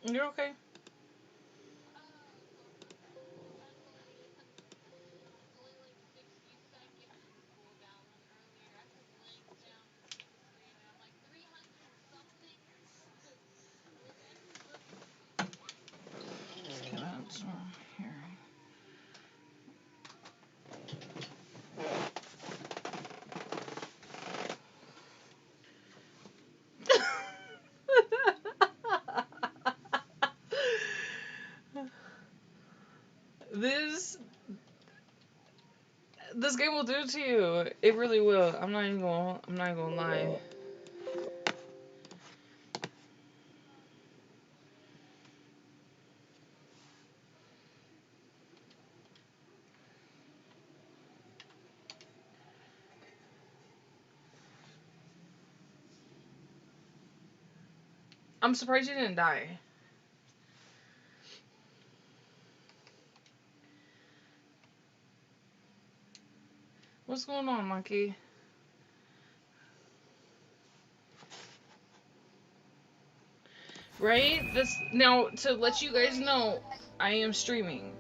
You're okay. Okay, that's here. this this game will do it to you. It really will. I'm not gonna lie. I'm surprised you didn't die. What's going on, monkey? Right? This now to let you guys know, I am streaming.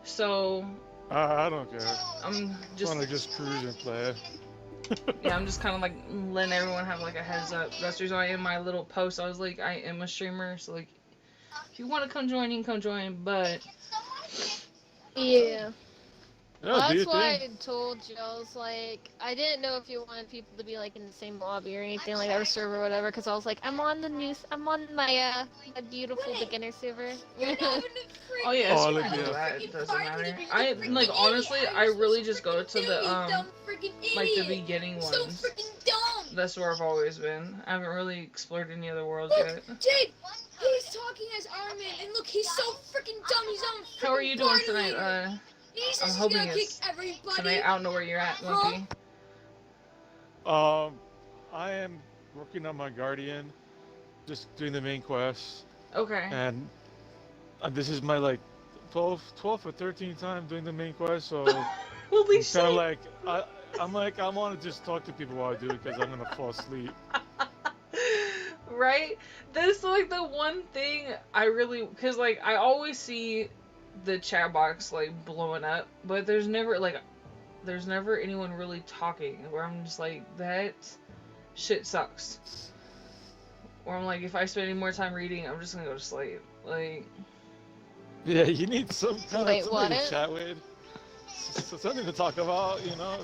So I don't care. I'm Just just want to just cruise and play. yeah, I'm just kind of like letting everyone have like a heads up. That's the reason why in my little post I was like, I am a streamer, so like if you want to come join, you can come join. But Yeah. Well, Yeah, do that's your why thing. I told you. I was like, I didn't know if you wanted people to be like in the same lobby or anything like that, or server or whatever. Because I was like, I'm on my beautiful beginner server. oh yeah, Oh, if you look want to do here. that, it doesn't matter. I like honestly, I really just go to the like the beginning ones. That's where I've always been. I haven't really explored any other worlds yet. Jake, he's talking as Iron Man, and look, he's so freaking dumb. He's on freaking How are you doing party tonight? leader. He's I'm just hoping gonna kick it's everybody. tonight. I don't know where you're at, monkey. Um, I am working on my Guardian, just doing the main quest, Okay. and this is my like 12th or 13th time doing the main quest, so Holy I'm shit! kind of like I want to just talk to people while I do it because I'm gonna fall asleep. Right? That's like the one thing I really, because like I always see the chat box like blowing up, but there's never anyone really talking where I'm just like, that shit sucks. Or I'm like, if I spend any more time reading, I'm just gonna go to sleep. Like, Yeah, you need some kind Wait, of somebody what? to chat with, something to talk about,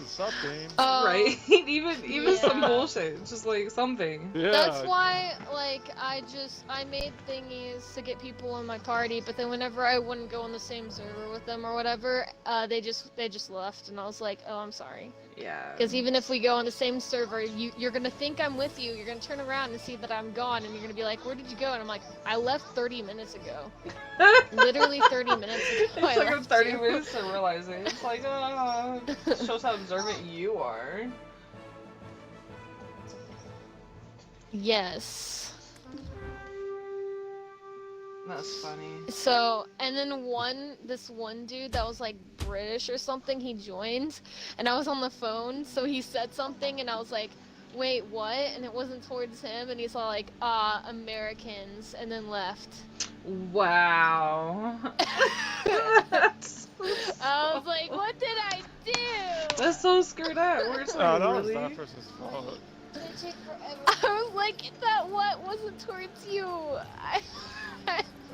something. right? Even some yeah. bullshit. It's just like something. Yeah. That's why, like, I made thingies to get people in my party, but then whenever I wouldn't go on the same server with them or whatever, they just left, and I was like, oh, I'm sorry. Yeah. Because even if we go on the same server, you're gonna think I'm with you, you're gonna turn around and see that I'm gone, and you're gonna be like, where did you go? And I'm like, I left 30 minutes ago. Literally 30 minutes ago. It I took him left 30 you. minutes to realize it. It's like, shows how observant you are. Yes. That's funny. So, and then this one dude that was like British or something, he joined, and I was on the phone, so he said something, and I was like, wait, what? And it wasn't towards him, and he's all like, Americans, and then left. Wow. I was like, what did I do? That's so screwed up. We're just like, No, that was really? that person's fault. I was like, that what wasn't towards you. I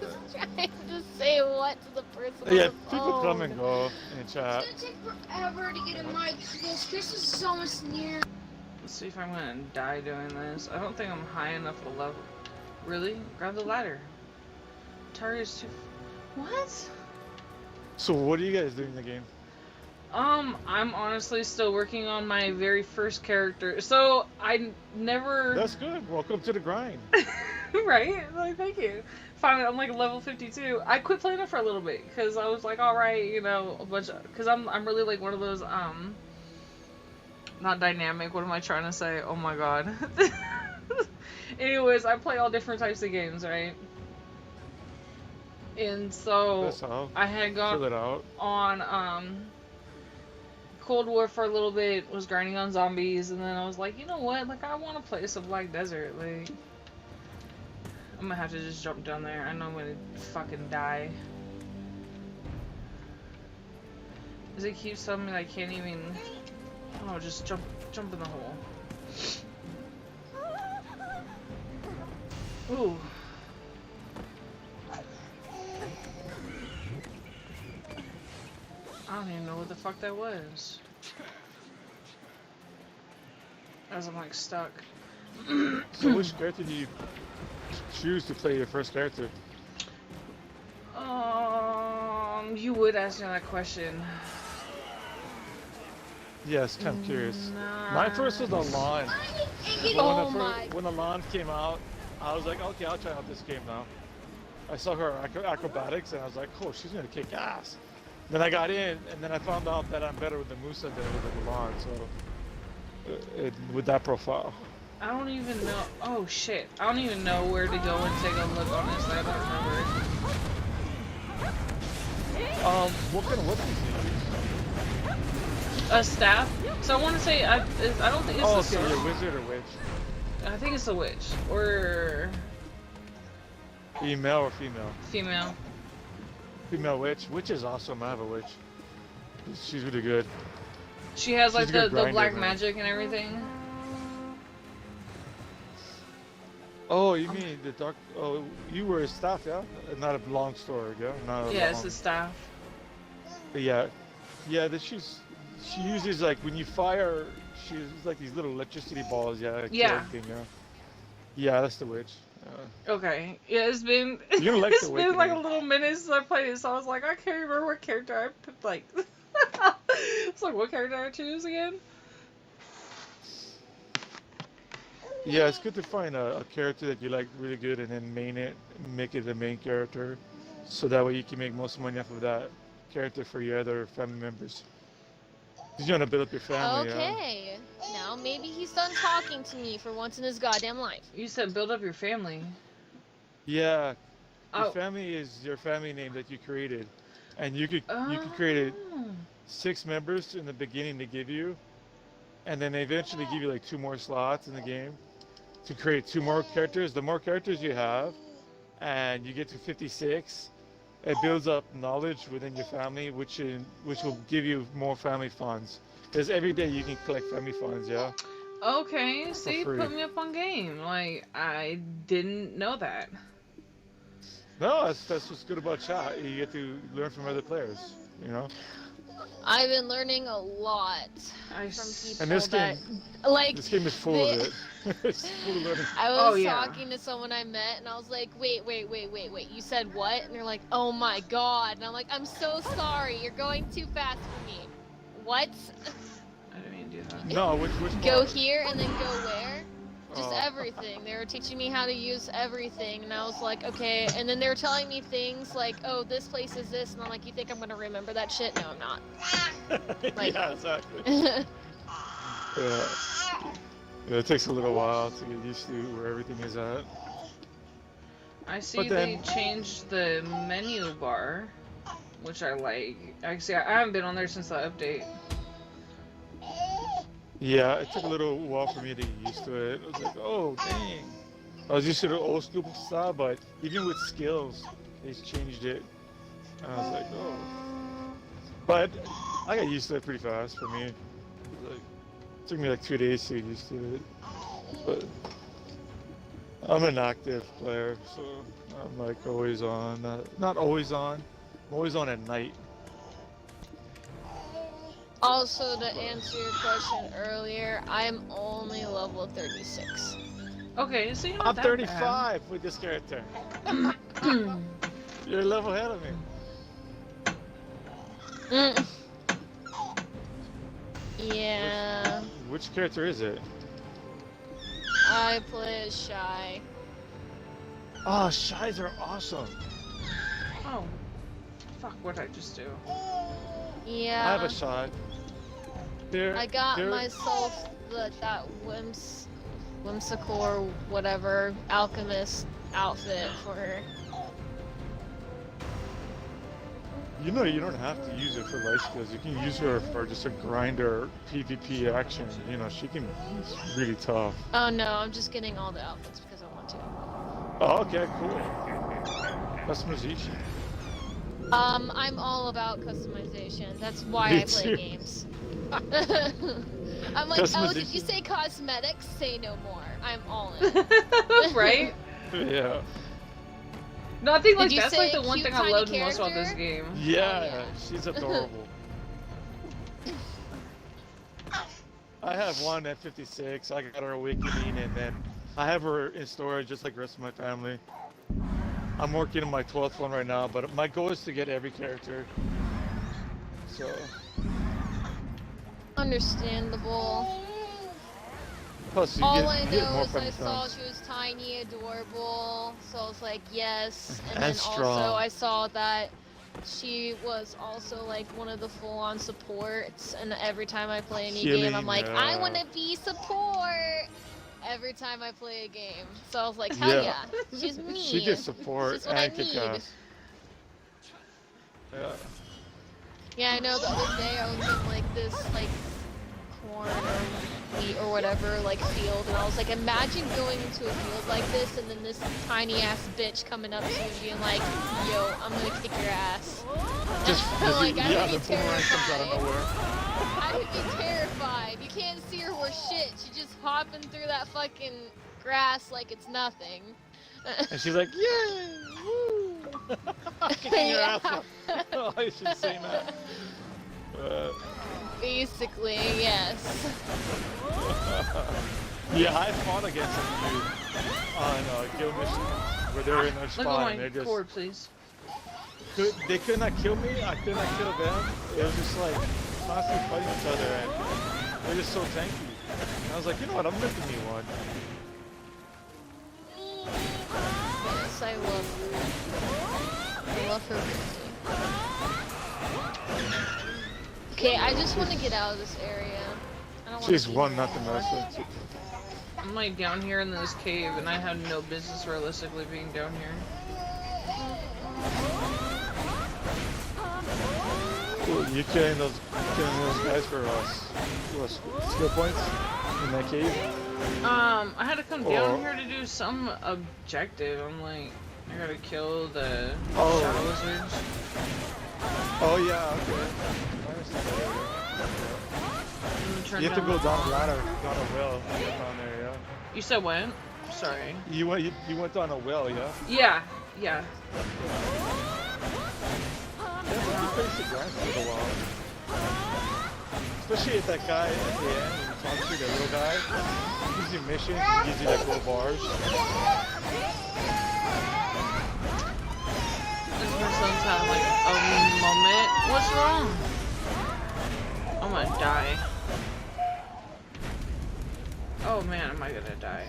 was trying to say what to the person on Yeah, the people phone. come and go in chat. It's gonna take forever to get a mic because Chris is almost near. Let's see if I'm gonna die doing this. I don't think I'm high enough to level. Really? Grab the ladder. Target is too. What? So what are you guys doing in the game? I'm honestly still working on my very first character. So I never. That's good. Welcome to the grind. Right? Like, thank you. Finally, I'm like level 52. I quit playing it for a little bit because I was like, all right, a bunch of, because I'm really like one of those not dynamic. What am I trying to say? Oh my god. Anyways, I play all different types of games, right? And so That's how. I had Fill it gone out. on Cold War for a little bit, was grinding on zombies, and then I was like, you know what? Like, I want to play some Black Desert. Like, I'm gonna have to just jump down there. I know I'm gonna fucking die. Does it keep telling me I can't even... Oh, just jump in the hole. Ooh. I don't even know what the fuck that was. As I'm like stuck. So which character do you choose to play your first character? You would ask me that question. Yes, kind of curious. Nah. My first was Alon. Oh my. When Alon came out, I was like, okay, I'll try out this game now. I saw her acrobatics and I was like, oh, she's gonna kick ass. Then I got in, and then I found out that I'm better with the Musa than with the Alon, so with that profile. I don't even know. Oh shit. I don't even know where to go and take a look, honestly. I don't remember. What kind of weapons do you use? A staff? So I want to say, I don't think it's Oh, a okay, sword. you're wizard or witch? I think it's a witch. Or Female or female? female. Female witch. Witch is awesome. I have a witch. She's really good. She has like She's a the good grinder, black man. magic and everything. Oh, you mean the dark? Oh, you were a staff, yeah? Not a long sword, yeah? Not a Yeah, long. it's a staff. But yeah, she uses like when you fire, she uses like these little electricity balls, yeah. Like Yeah. Thing, yeah. Yeah, that's the witch. Okay. Yeah, it's been You're gonna like it's the been like a Awakening. little minute since I played it, so I was like, I can't remember what character I picked. Like, it's like what character I choose again? Yeah, it's good to find a character that you like really good and then main it, make it the main character, so that way you can make most money off of that character for your other family members. 'Cause you want to build up your family. Yeah. Okay. Now maybe he's done talking to me for once in his goddamn life. You said build up your family. Yeah. Your Oh. family is your family name that you created, and you could create Oh. 6 members in the beginning to give you, and then they eventually give you like 2 more slots in the game to create 2 more characters. The more characters you have, and you get to 56, it builds up knowledge within your family, which will give you more family funds. Because every day you can collect family funds, yeah. Okay, see, free. put me up on game. Like, I didn't know that. No, that's what's good about chat. You get to learn from other players, you know. I've been learning a lot I from s- people And this that, game, like, this game is full they- of it. It's full of learning. I Oh, was yeah. talking to someone I met, and I was like, wait, you said what? And they're like, oh my god. And I'm like, I'm so sorry, you're going too fast for me. What? I didn't mean to do that. No, which Go part? here and then go where? Just Oh. everything. They were teaching me how to use everything, and I was like, okay. And then they were telling me things like, oh, this place is this, and I'm like, you think I'm gonna remember that shit? No, I'm not. Like- Yeah, exactly. Yeah. Yeah, it takes a little while to get used to where everything is at. I see But they then- changed the menu bar, which I like. Actually, I haven't been on there since the update. Yeah, it took a little while for me to get used to it. I was like, oh, dang. I was used to the old school style, but even with skills, they changed it. And I was like, oh. But I got used to it pretty fast for me. Like, it took me like 2 days to get used to it. But I'm an active player, so I'm like always on. Not always on. I'm always on at night. Also, to answer your question earlier, I'm only level 36. Okay, so you're not I'm that 35 with this character. bad. You're a level ahead of me. Mm. Yeah, Which character is it? I play as Shy. Oh, Shies are awesome. Oh, fuck! What did I just do? Yeah. I have a Shy. I got myself that whimsical whatever alchemist outfit for her. You know, you don't have to use it for life skills. You can use her for just a grinder PvP action. You know, she can. It's really tough. Oh no, I'm just getting all the outfits because I want to. Oh, okay, cool. Customization. I'm all about customization. That's why Me I play too. games. I'm like, oh, did you Customization. say cosmetics? Say no more. I'm all in. Right? Yeah. No, I think Did like you that's like say the one cute, thing I tiny loved most about this character? game. Yeah, yeah. she's adorable. I have one at 56. I got her awakening, and then I have her in storage just like the rest of my family. I'm working on my 12th one right now, but my goal is to get every character. So, Understandable. plus you All get, I you get know more is I friendly saw sounds. she was tiny, adorable, so I was like, yes. And And then also strong. I saw that she was also like one of the full-on supports, and every time I play a new game, I'm Healing, like, I yeah. want to be support every time I play a game. So I was like, hell Yeah. yeah, she's me. She gets support She's what I and kick need. ass. Yeah. Yeah, I know the other day I was in like this like corn or wheat or whatever like field, and I was like, imagine going into a field like this and then this tiny ass bitch coming up to you and being like, yo, I'm gonna kick your ass. Just Like, I yeah, would the be boomerang comes out of terrified. nowhere. I would be terrified. You can't see her worth shit. She's just hopping through that fucking grass like it's nothing. And she's like, yay! Woo! Kicking your ass Yeah. off. Oh, I should say that. Basically, yes. Yeah, I fought against them too on Guild missions where they're in their Look spot at and my they just cord, please. they could not kill me. I could not kill them. It was just like constantly fighting each other and they're just so tanky. And I was like, you know what? I'm making me one. Yes, I love her. I love her really. Okay, I just want to get out of this area. I don't want She's to be one here nothing anymore. mess with. I'm like down here in this cave, and I have no business realistically being down here. Cool, you killing those guys for skill points in that cave? I had to come down Or- here to do some objective. I'm like, I gotta kill the Oh. shadow lizards. Oh yeah, okay. I understand that. And turn You have to down go the- down a ladder, down a well, to get down there, yeah. You said when? Sorry. You went down a well, yeah. Yeah, yeah. Yeah, but you faced the grind for a little while. Especially if that guy at the end, when you talk to the real guy, he gives you missions, he gives you like gold bars. This person's having like a moment. What's wrong? I'm gonna die. Oh man, am I gonna die?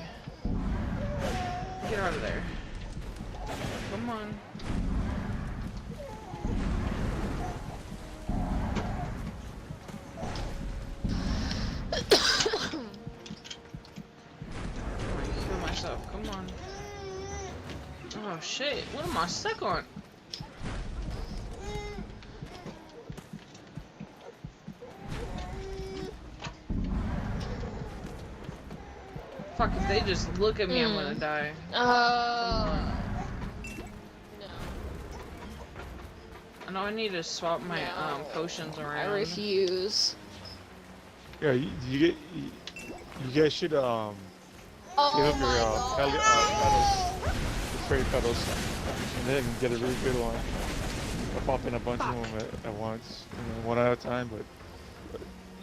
Get out of there. Come on. I'm gonna kill myself. Come on. Oh shit, what am I stuck on? Fuck, if they just look at me, I'm gonna die. No. I know I need to swap my No. potions I around. refuse. Yeah, you guys should Oh give up my your god. petals, your fairy petals, and then get a really good one. I'll pop in a bunch of them at once, one at a time. But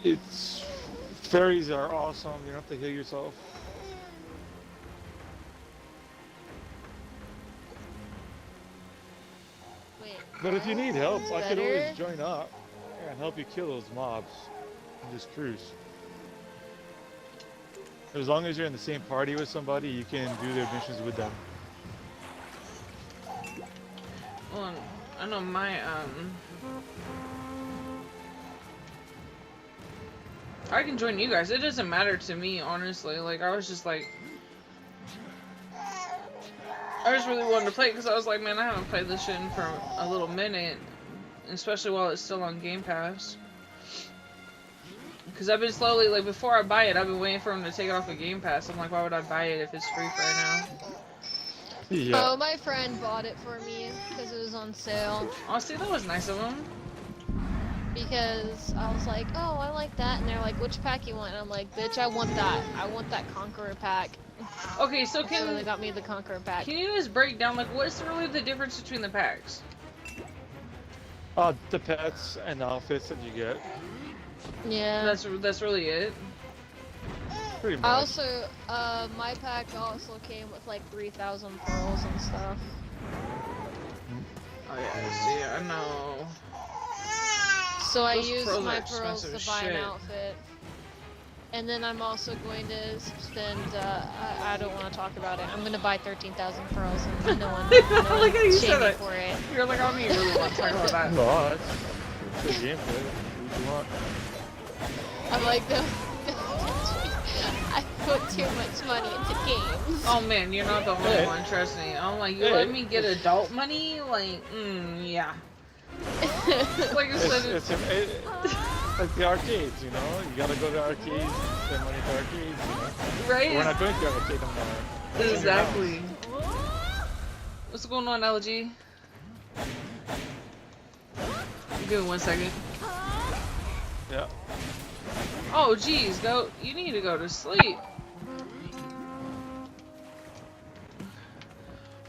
it's fairies are awesome. You don't have to heal yourself. Wait, But if you need help, I could always better? join up and help you kill those mobs and just cruise. As long as you're in the same party with somebody, you can do their missions with them. Well, I know my I can join you guys. It doesn't matter to me, honestly. Like I was just like, I just really wanted to play because I was like, man, I haven't played this shit in for a little minute, especially while it's still on Game Pass. Because I've been slowly, like, before I buy it, I've been waiting for them to take it off of Game Pass. I'm like, why would I buy it if it's free for right now? Yeah. Oh, my friend bought it for me because it was on sale. Oh, see, that was nice of him. Because I was like, oh, I like that, and they're like, which pack you want? And I'm like, bitch, I want that. I want that Conqueror pack. Okay, so So they can got me the Conqueror pack. you just break down like what's really the difference between the packs? The pets and outfits that you get. Yeah. That's really it. Pretty much. I also, my pack also came with like 3,000 pearls and stuff. Oh yeah, see, I know. So I Those used pearls are my pearls expensive to as buy an shit. outfit. And then I'm also going to spend, I don't want to talk about it. I'm going to buy 13,000 pearls and no one, no Look how you one said shame me that. for it. You're like, I don't even really want to talk about that. No, it's good gameplay. What you want? I'm like, no, I put too much money into games. Oh man, you're not the only Hey. one. Trust me. I'm like, you Hey. let me get adult money, like, yeah. Like I said, Like the arcades, you know? You gotta go to the arcades, spend money at the arcades, you know? right? We're not going to the arcade anymore. Exactly. What's going on, LG? Give me 1 second. Yeah. Oh, geez, go. You need to go to sleep.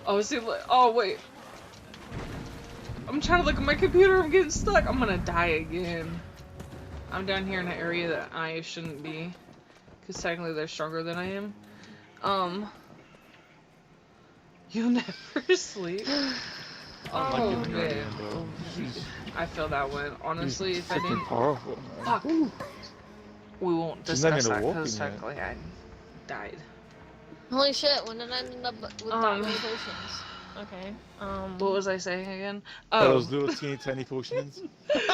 Oh, see, oh wait. I'm trying to look at my computer. I'm getting stuck. I'm gonna die again. I'm down here in an area that I shouldn't be, because technically they're stronger than I am. You'll never sleep. I like Oh it, man, bro. I feel that one. Honestly, if I freaking didn't, powerful, man. fuck. We won't She's not discuss even that walking because yet. technically I died. Holy shit, when did I end up with that Um, many potions? Okay, What was I saying again? Those Oh, little teeny tiny potions.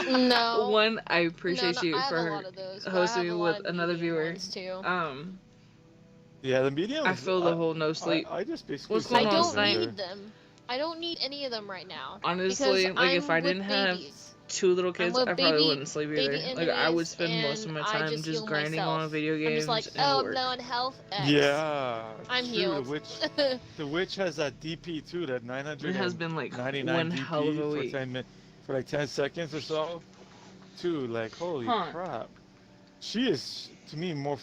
no. one, I appreciate no, you I have a for lot of those, but I hosting have me a lot with of another medium viewer. ones, too. Yeah, the medium. I feel the whole no sleep. I just basically. What's sell going I on, those don't Snipe? in there. need them. I don't need any of them right now. Honestly, because like if I'm I with didn't have babies. 2 little I'm kids, with I probably baby- wouldn't sleep baby either. Like I would enemies, spend most of and my I time just just heal grinding myself. on video games I'm just like, and oh, work. I'm low on health. X. Yeah. I'm true, healed. The witch has that DP too. That 900. It has been like 99 one DP hell of a for week. 10 minutes, for like 10 seconds or so. Too, like holy Huh. crap. She is to me more.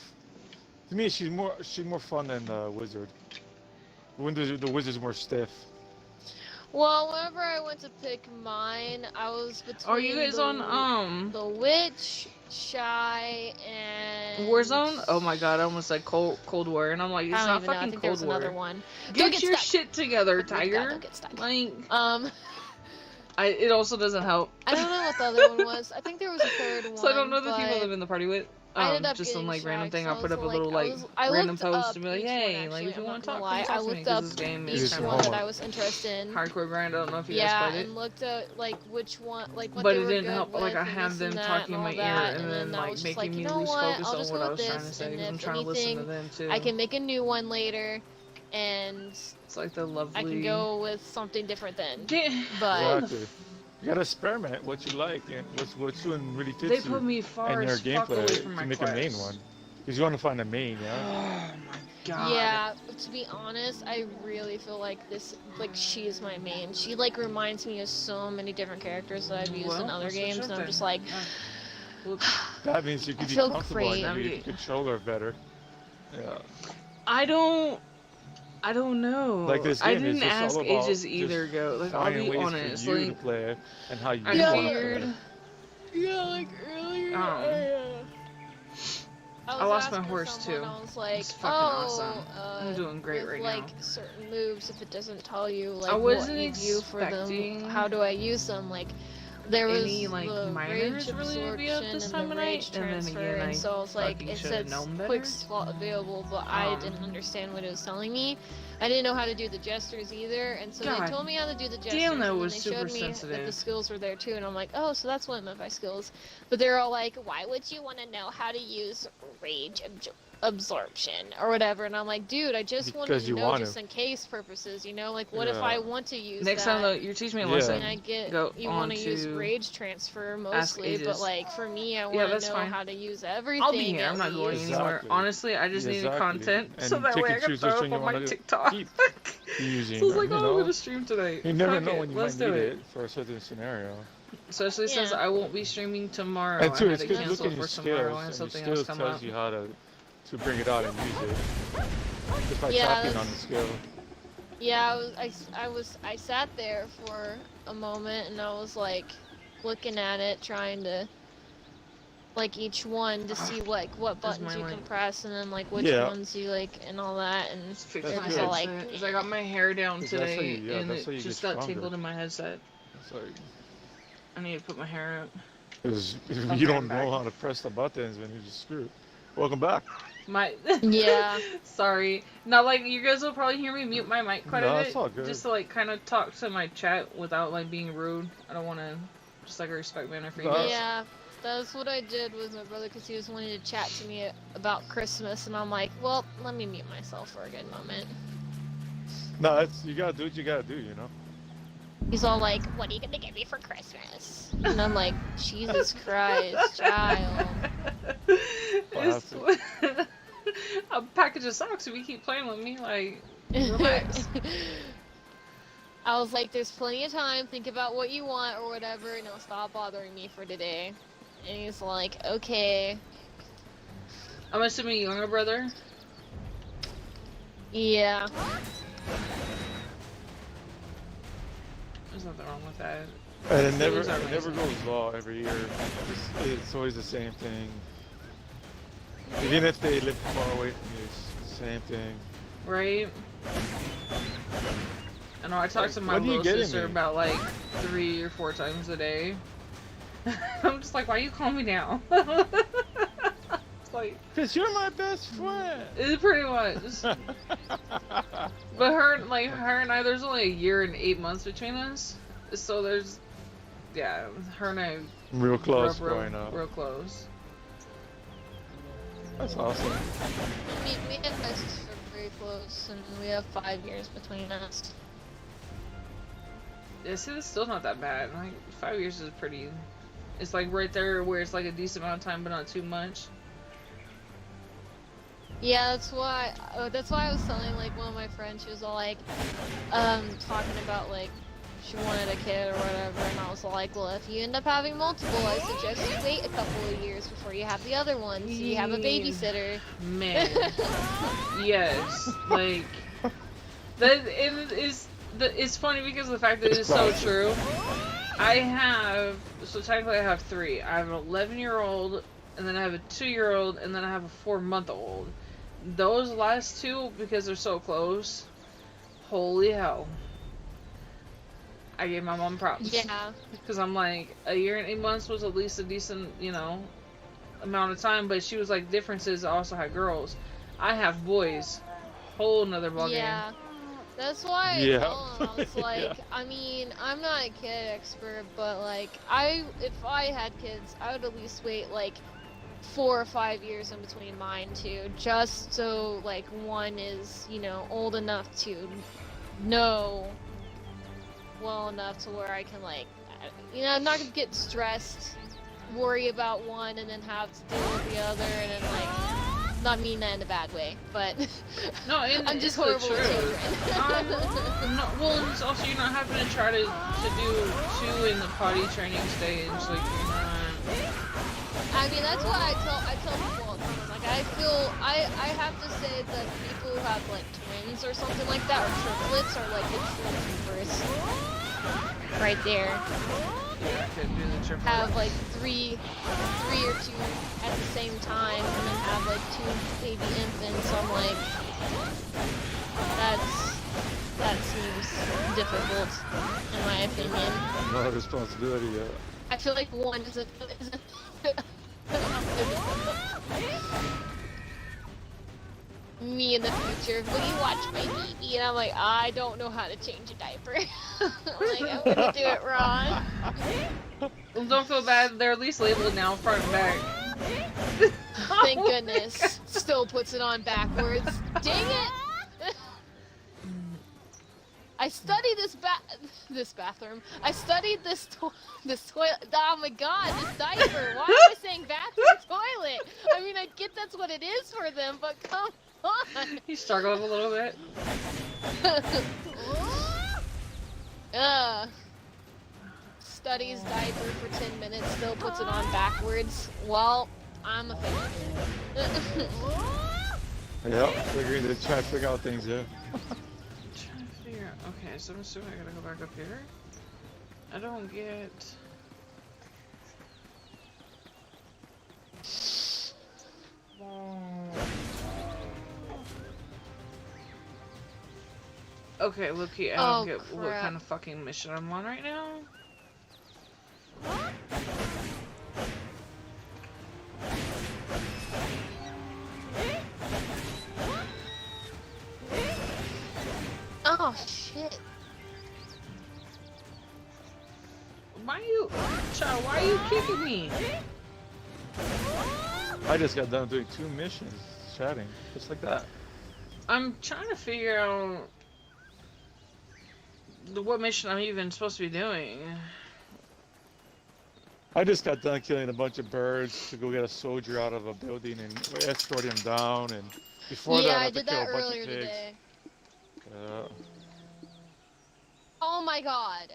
To me, she's more fun than the wizard. The wizard's more stiff. Well, whenever I went to pick mine, I was between Are you guys on the witch, shy, and Warzone? Oh my god, I almost said Cold War, and I'm like, it's I don't not even know. I fucking think there was Cold War. another one. Don't Get get your stuck. shit together, Oh, God, Tiger. don't get stuck. Like, Um, it also doesn't help. I don't know what the other one was. I think there was a third one. So I don't know the people but I'm in the party with. I ended up Just some getting like random Shaq, thing. so I'll I put was up a little like I random looked post up to be like, each hey, one, like actually, if you I'm want to not talk, gonna lie. come I talk to me looked because up this game It is each some kind one of that homework. I was interested in. hardcore grind. I don't know if you guys Yeah, played it. and looked at like which one, like what But they it were didn't good help. with, Like I and have this them and that, talking in and my all ear, that, and then then I like was just making like, you me know lose what? focus I'll on just what go I with was trying to this, say and because I'm if trying to listen to anything, them too. I can make a new one later, and It's like the lovely. I can go with something different then. Get... But Exactly. You gotta experiment what you like and what's doing really They fits put you me far and your as fuck away gameplay from my to make quest. a main one. Because you want to find a main, yeah. Oh my god. yeah, to be honest, I really feel like she is my main. She like reminds me of so many different characters that I've used in other that's games, what's and up I'm then. just like, Look, That means you I can be feel comfortable great. and you Navigate. control her better. Yeah. I don't know. Like this I game is didn't just ask all about ages just either ago. Like I'll finding be ways honest. for you to Like play and how you I Yeah. want to figured. play. yeah, like earlier. I lost my asking horse, someone, too. I was like, It's fucking oh, awesome. I'm doing great with, right like, now. certain moves, if it doesn't tell you like I what wasn't you do for them, expecting how do I use them? Like, there was any, like, the minors rage really to be up absorption this and time the of rage night, and then transfer, again, and I so I was like, fucking it should've said known better. quick slot available, but I didn't understand what it was telling me. I didn't know how to do the gestures either, and so God they told me how to do the gestures, damn, that and was then they super showed me that the sensitive. skills were there too, and I'm like, oh, so that's what I meant by skills. But they're all like, why would you want to know how to use rage absorption or whatever, and I'm like, dude, I just wanted Because to you know want just to. in case purposes, you know, like what if Yeah. I want to use Next that? time though, you're teaching me a Yeah. lesson. And I get Go you on want to use to rage transfer Ask mostly, but Aegis. like for me, I Yeah, want that's to know fine. how to use everything. I'll be here. at I'm not going least. anywhere. Exactly. Honestly, I just needed Exactly. content so And that pick way I and can choose throw which up one you on my wanna TikTok. keep using So I was them, like, you oh, I'm know? gonna stream today. You never Fuck know it, when you let's might do need it. it for a certain scenario. So Ashley says Yeah. I won't be streaming tomorrow. And too, I had it's to good cancel looking for your tomorrow. I skills, had and your something else skills come tells up. you how to bring it out and use it. Just by Yeah, tapping on the that's- skill. Yeah, I sat there for a moment and I was like looking at it, trying to like each one to see like what That's buttons my you link. can press and then like which Yeah. ones you like and all that, and Just fix That's my good. so, like, headset. 'Cause I got my hair down 'Cause that's how today you- yeah, and that's how it you just get got stronger. tangled in my headset. It's like, I need to put my hair up. because if Okay, you I'm don't know back. how to press the buttons, then you're just screwed. Welcome back. My Yeah. Sorry. Now, like, you guys will probably hear me mute my mic quite No, a it's bit, all good. just to like kind of talk to my chat without like being rude. I don't want to, just like a respect manner for you No, guys. Yeah, that's what I did with my brother because he was wanting to chat to me about Christmas, and I'm like, well, let me mute myself for a good moment. No, it's you gotta do what you gotta do, you know. He's all like, what are you gonna get me for Christmas? And I'm like, Jesus Christ, child. It's a package of socks if you keep playing with me. Like, relax. I was like, there's plenty of time, think about what you want or whatever, and it'll stop bothering me for today. And he's like, okay. I'm assuming younger brother. Yeah. There's nothing wrong with that. And it never Those are it never amazing. goes well every year. It's always the same thing. Even if they live far away from you, it's the same thing. Right? I know I talk to my What are you little getting sister me? about like 3 or 4 times a day. I'm just like, why you calm me down? It's like, Cause you're my best friend. it's pretty much. But her and I, there's only a year and 8 months between us. So there's, yeah, her and I Real close grew up growing up. real close. That's awesome. Me and my sister are very close, and we have 5 years between us. Yeah, see, it's still not that bad. Like 5 years is pretty. It's like right there where it's like a decent amount of time, but not too much. Yeah, that's why I was telling like one of my friends. She was all like, talking about like she wanted a kid or whatever, and I was like, well, if you end up having multiple, I suggest you wait a couple of years before you have the other one, so you have a Yeah. babysitter. Man, yes, like that. It's funny because of the fact that It's it's so classic. true. So technically I have 3. I have an 11-year-old, and then I have a 2-year-old, and then I have a 4-month-old. Those last 2, because they're so close, holy hell. I gave my mom props. Yeah. Because I'm like, a year and 8 months was at least a decent, amount of time. But she was like, differences also had girls. I have boys. Whole nother ballgame. Yeah. That's why I Yeah. told him, I was like, Yeah. I mean, I'm not a kid expert, but like, if I had kids, I would at least wait like 4 or 5 years in between mine too, just so like one is, old enough to know well enough to where I can like, I'm not gonna get stressed, worry about one, and then have to deal with the other, and then like, not mean that in a bad way, but No, and I'm it's just the horrible with truth. children. No, well, and it's also you're not having to try to do 2 in the potty training stage. Like, you're not. I mean, that's why I tell people all the time. Like, I have to say that people who have like twins or something like that, or triplets, are like the true troopers. Right there. Yeah, I could do the triple. Have like three or 2 at the same time, and then have like 2 baby infants. So I'm like, that seems difficult, in my opinion. Not a responsibility yet. I feel like one isn't me in the future. Will you watch my baby? And I'm like, I don't know how to change a diaper. I'm gonna do it wrong. Well, don't feel bad. They're at least labeled now, front and back. Thank goodness. Still puts it on backwards. Dang it! I studied this bathroom. I studied this toilet. Oh my god, this diaper. Why am I saying bathroom toilet? I mean, I get that's what it is for them, but come on. He struggled a little bit. Studies diaper for 10 minutes, still puts it on backwards. Well, I'm a fan. Yep, figuring to try to figure out things, yeah. Trying to figure out. Okay, so I'm assuming I gotta go back up here. I don't get. Okay, look here. I don't get what kind of fucking mission I'm on right now. Oh shit. Why are you kicking me? I just got done doing 2 missions, chatting, just like that. I'm trying to figure out what mission I'm even supposed to be doing. I just got done killing a bunch of birds to go get a soldier out of a building and escort him down, and before that I had to kill a bunch of pigs. Today. Oh my god.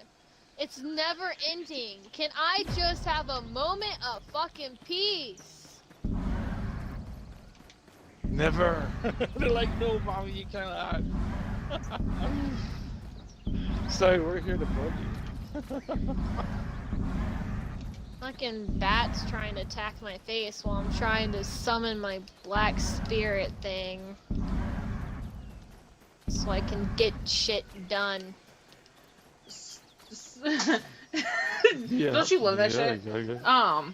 It's never ending. Can I just have a moment of fucking peace? Never. They're like, no, mommy, you cannot. Sorry, we're here to bug you. Fucking bats trying to attack my face while I'm trying to summon my black spirit thing. So I can get shit done. Yeah, Don't you love that shit? Yeah.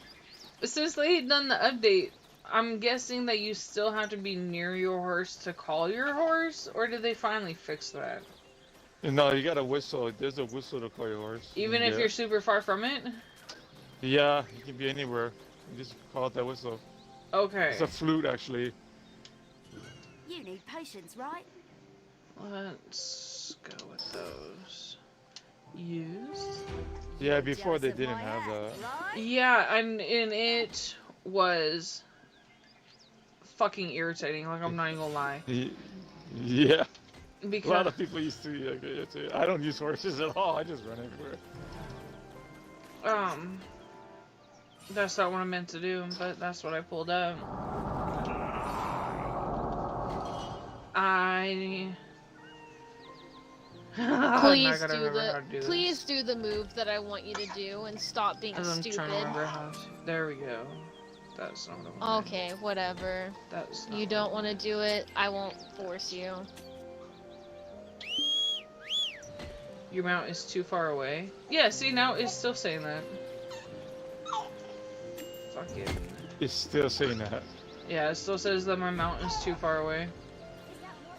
Since they had done the update, I'm guessing that you still have to be near your horse to call your horse, or did they finally fix that? No, you got a whistle. There's a whistle to call your horse. Even if you're super far from it? Yeah, you can be anywhere. You just call it that whistle. Okay. It's a flute, actually. You need patience, right? Let's go with those. Used. Yeah, before they Just didn't my have act, that. right? Yeah, and it was fucking irritating. Like, I'm not even gonna lie. Yeah. A lot Because of people used to be like, I don't use horses at all. I just run everywhere. that's not what I meant to do, but that's what I pulled up. Please do the move that I want you to do and stop being I'm stupid. trying to remember how. There we go. That's not what I wanted. Okay, whatever. That's not You don't want to do it, I won't force you. Your mount is too far away. Yeah, see, now it's still saying that. Fuck it. It's still saying that. Yeah, it still says that my mount is too far away.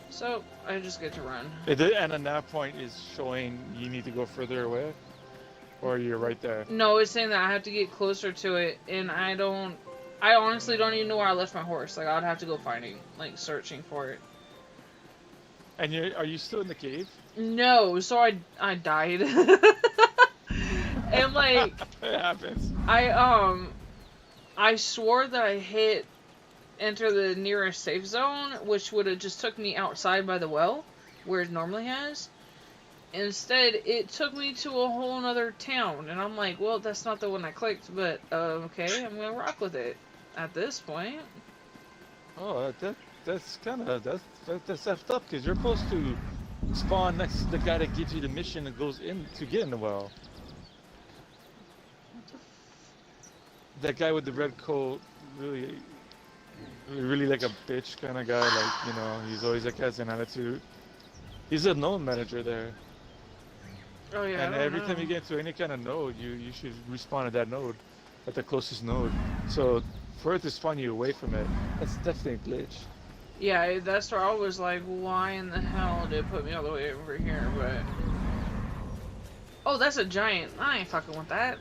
So, I just get to run. And at that point, is showing you need to go further away? Or you're right there? No, it's saying that I have to get closer to it, and I honestly don't even know where I left my horse. Like, I'd have to go finding, like, searching for it. And are you still in the cave? No, so I died. And, like, It happens. I swore that I hit enter the nearest safe zone, which would have just took me outside by the well, where it normally has. Instead, it took me to a whole nother town, and I'm like, well, that's not the one I clicked, but, okay, I'm gonna rock with it at this point. Oh, that's kind of, that's effed up, because you're supposed to spawn next to the guy that gives you the mission that goes in to get in the well. That guy with the red coat, really like a bitch kind of guy, like, you know, he's always like has an attitude. He's a node manager there. Oh yeah. And every time you get into any kind of node, you should respawn at that node, at the closest node. So for it to spawn you away from it, that's definitely a glitch. Yeah, that's where I was like, why in the hell did it put me all the way over here, but... Oh, that's a giant. I ain't fucking with that.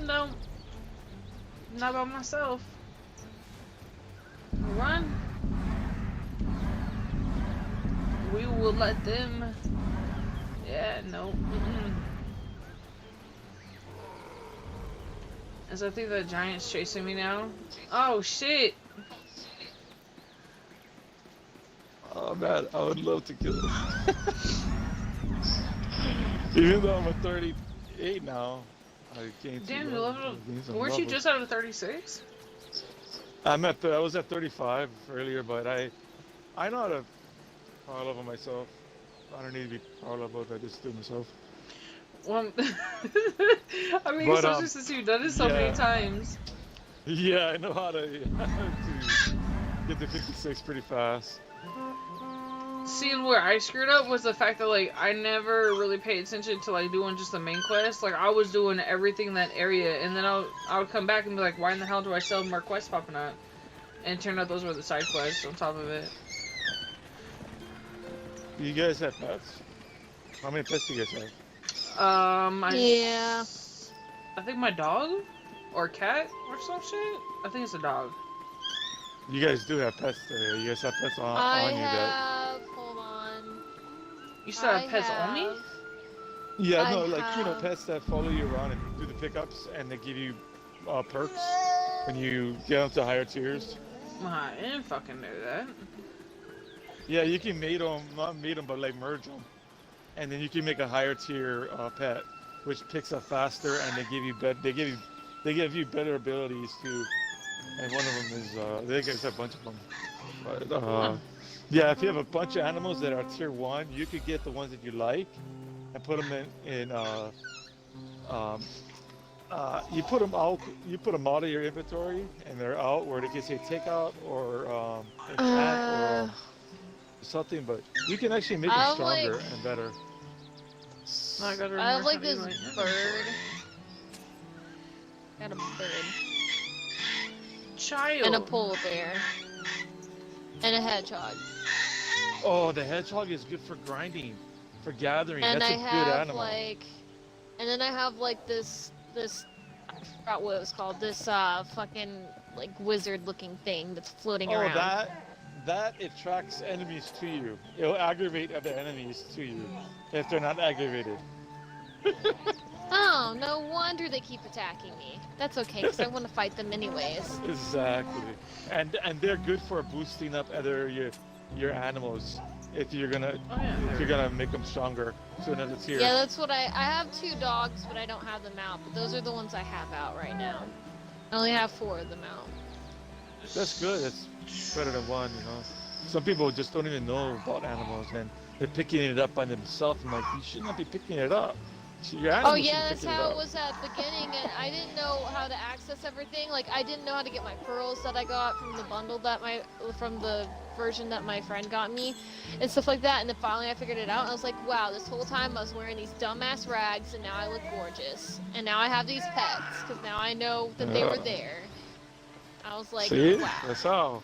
No. Not by myself. Run. We will let them. Yeah, no. As I think that giant's chasing me now. Oh shit! Oh man, I would love to kill him. Even though I'm at 38 now, I gained Damn, some you love- leveled. gained some Weren't you levels. just out of 36? I was at 35 earlier, but I know how to power level myself. I don't need to be power leveled. I just do it myself. Well, I mean, But, especially since you've done it so many yeah. times. Yeah, I know how to, to get to 56 pretty fast. Seeing where I screwed up was the fact that like I never really paid attention to like doing just the main quest. Like I was doing everything in that area, and then I would come back and be like, why in the hell do I still have more quests popping up? And it turned out those were the side quests on top of it. You guys have pets? How many pets do you guys have? Yeah. I think my dog or cat or some shit. I think it's a dog. You guys do have pets there. You guys have pets on I you that. have. Hold on. You still have I pets on me? have- Yeah, I no, like have- pets that follow you around and do the pickups, and they give you perks when you get up to higher tiers. I didn't fucking know that. Yeah, you can not mate them, but like merge them, and then you can make a higher tier pet, which picks up faster, and they give you better abilities too. And one of them is they give a bunch of them. But yeah, if you have a bunch of animals that are tier 1, you could get the ones that you like, and put them in you put them out of your inventory, and they're out where they can say takeout or enchant or something, but you can actually make them I stronger like- and better. I gotta I have remember like how to use this my bird. Got a bird. Child. And a polar bear. And a hedgehog. Oh, the hedgehog is good for grinding, for gathering. And That's I a good have animal. like, and then I have like this, I forgot what it was called. This fucking like wizard looking thing that's floating Oh, around. that attracts enemies to you. It'll aggravate other enemies to you if they're not aggravated. Oh, no wonder they keep attacking me. That's okay, because I want to fight them anyways. Exactly. And they're good for boosting up other your animals if you're gonna make them stronger to another tier. Yeah, that's what I have 2 dogs, but I don't have them out. But those are the ones I have out right now. I only have 4 of them out. That's good. It's better than 1, you know. Some people just don't even know about animals and they're picking it up by themselves. I'm like, you should not be picking it up. Your animals Oh should yeah, be that's picking how it it up. was at the beginning, and I didn't know how to access everything. Like I didn't know how to get my pearls that I got from the bundle from the version that my friend got me, and stuff like that. And then finally I figured it out, and I was like, wow, this whole time I was wearing these dumbass rags, and now I look gorgeous. And now I have these pets, because now I know that they were Yeah. there. I was like, See? wow. That's how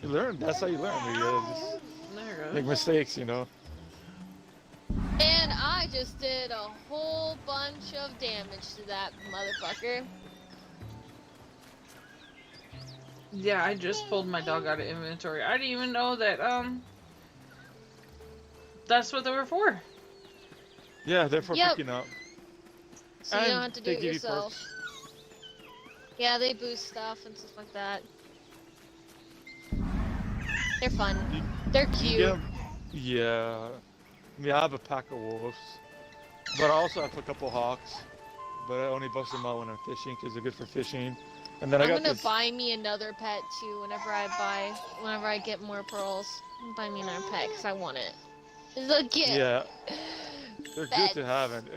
you learn. That's how you learn. You gotta just There you make go. mistakes, you know. And I just did a whole bunch of damage to that motherfucker. Yeah, I just pulled my dog out of inventory. I didn't even know that that's what they were for. Yeah, they're for Yep. picking up. So you And don't have to do they it give you yourself. perks. Yeah, they boost stuff and stuff like that. They're fun. You- They're You cute. get 'em- Yeah. I mean, I have a pack of wolves, but I also have a couple hawks. But I only bust them out when I'm fishing because they're good for fishing. And then I I'm got gonna this. buy me another pet too whenever I get more pearls. Buy me another pet because I want it. Look it. Yeah, they're good Pets. to have, and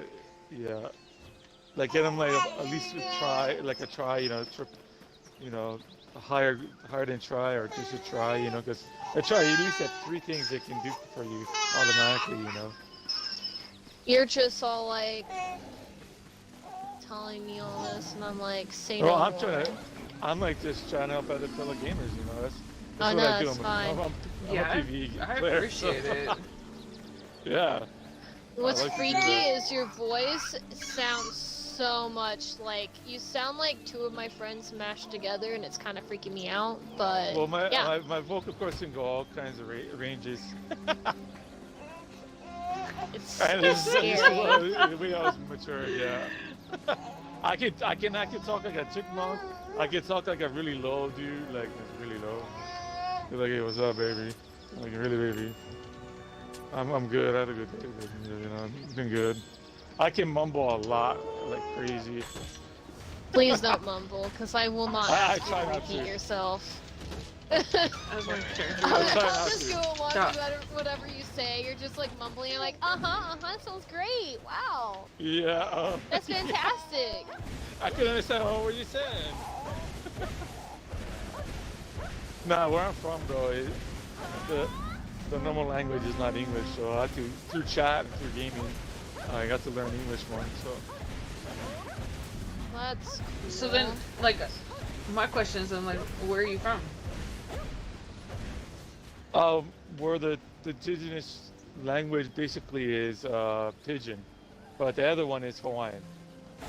yeah, like get them like at least a try, you know, higher than try or just a try, you know, because a try you at least have 3 things they can do for you automatically, you know. You're just all like telling me all this, and I'm like, say no Well, more. I'm like just trying to help other fellow gamers, you know. That's Oh, what no, I do. that's I'm fine. a Yeah, PvE I player, appreciate so- it. Yeah. What's like to do freaky that. is your voice sounds so much. Like, you sound like two of my friends mashed together, and it's kind of freaking me out. But Well, yeah, my vocal cords can go all kinds of ranges. it's And this is scary. the way I was mature, yeah. I can talk like a chipmunk. I can talk like a really low dude, like really low. You're like, hey, what's up, baby? Like, really, baby. I'm good. I had a good day, baby. You know, it's been good. I can mumble a lot, like crazy. Please don't mumble, because I will not I ask you try to not repeat to. yourself. As my character. I'll I'll try not just to. go along Stop. with whatever you say. You're just like mumbling. You're like, sounds great. Wow, Yeah. that's fantastic. I couldn't understand what you saying. Nah, where I'm from, bro, the normal language is not English, so I had to, through chat and through gaming, I got to learn English more, so. That's cool. So then, like, my question is then, like, where are you from? Where the indigenous language basically is Pidgin, but the other one is Hawaiian.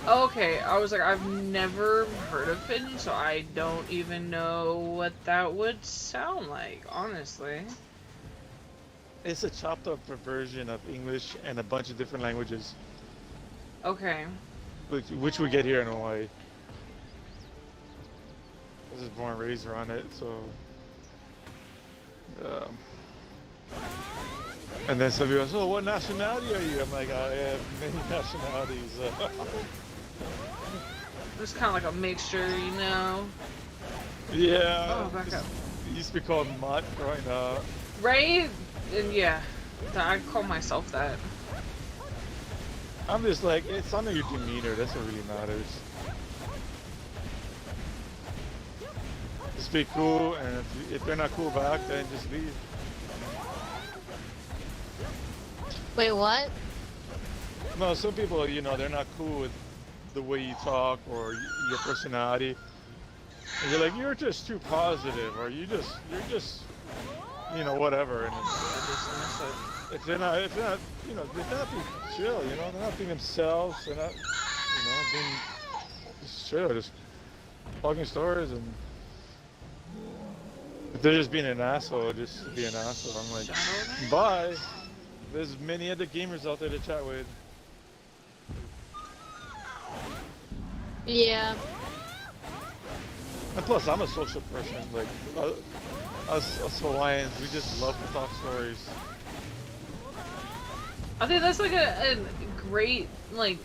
Okay, I was like, I've never heard of Pidgin, so I don't even know what that would sound like, honestly. It's a chopped up version of English and a bunch of different languages, Okay. which we get here in Hawaii. I was born and raised around it, so. And then some people go, "Oh, what nationality are you?" I'm like, "I have many nationalities." It's kind of like a mixture, you know? Yeah. Oh, back up. It used to be called mutt growing up. Right? And yeah, I call myself that. I'm just like, it's under your demeanor. That's what really matters. Just be cool, and if they're not cool back, then just leave. Wait, what? No, some people, they're not cool with the way you talk or your personality. And you're like, you're just too positive, or you're just, whatever. And if they're not, they're not being chill, they're not being themselves, they're not, being just chill, just talking stories, and if they're just being an asshole, just be an asshole. I'm like, bye. There's many other gamers out there to chat with. Yeah. And plus, I'm a social person. Like, us Hawaiians, we just love to talk stories. I think that's like a great, like,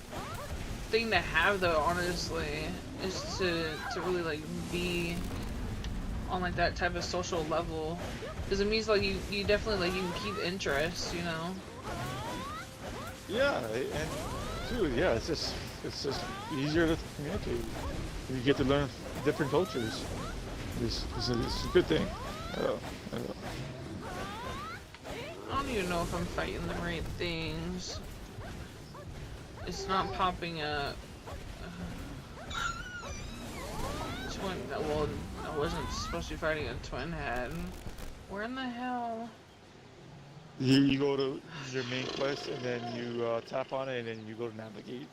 thing to have, though, honestly, is to really, like, be on, like, that type of social level. Because it means, like, you definitely, like, you can keep interest, Yeah, and dude, yeah, it's just easier to communicate. You get to learn different cultures. It's a good thing. I know. I don't even know if I'm fighting the right things. It's not popping up. Well, I wasn't supposed to be fighting a twin head. Where in the hell? You go to your main quest, and then you tap on it, and then you go to navigate.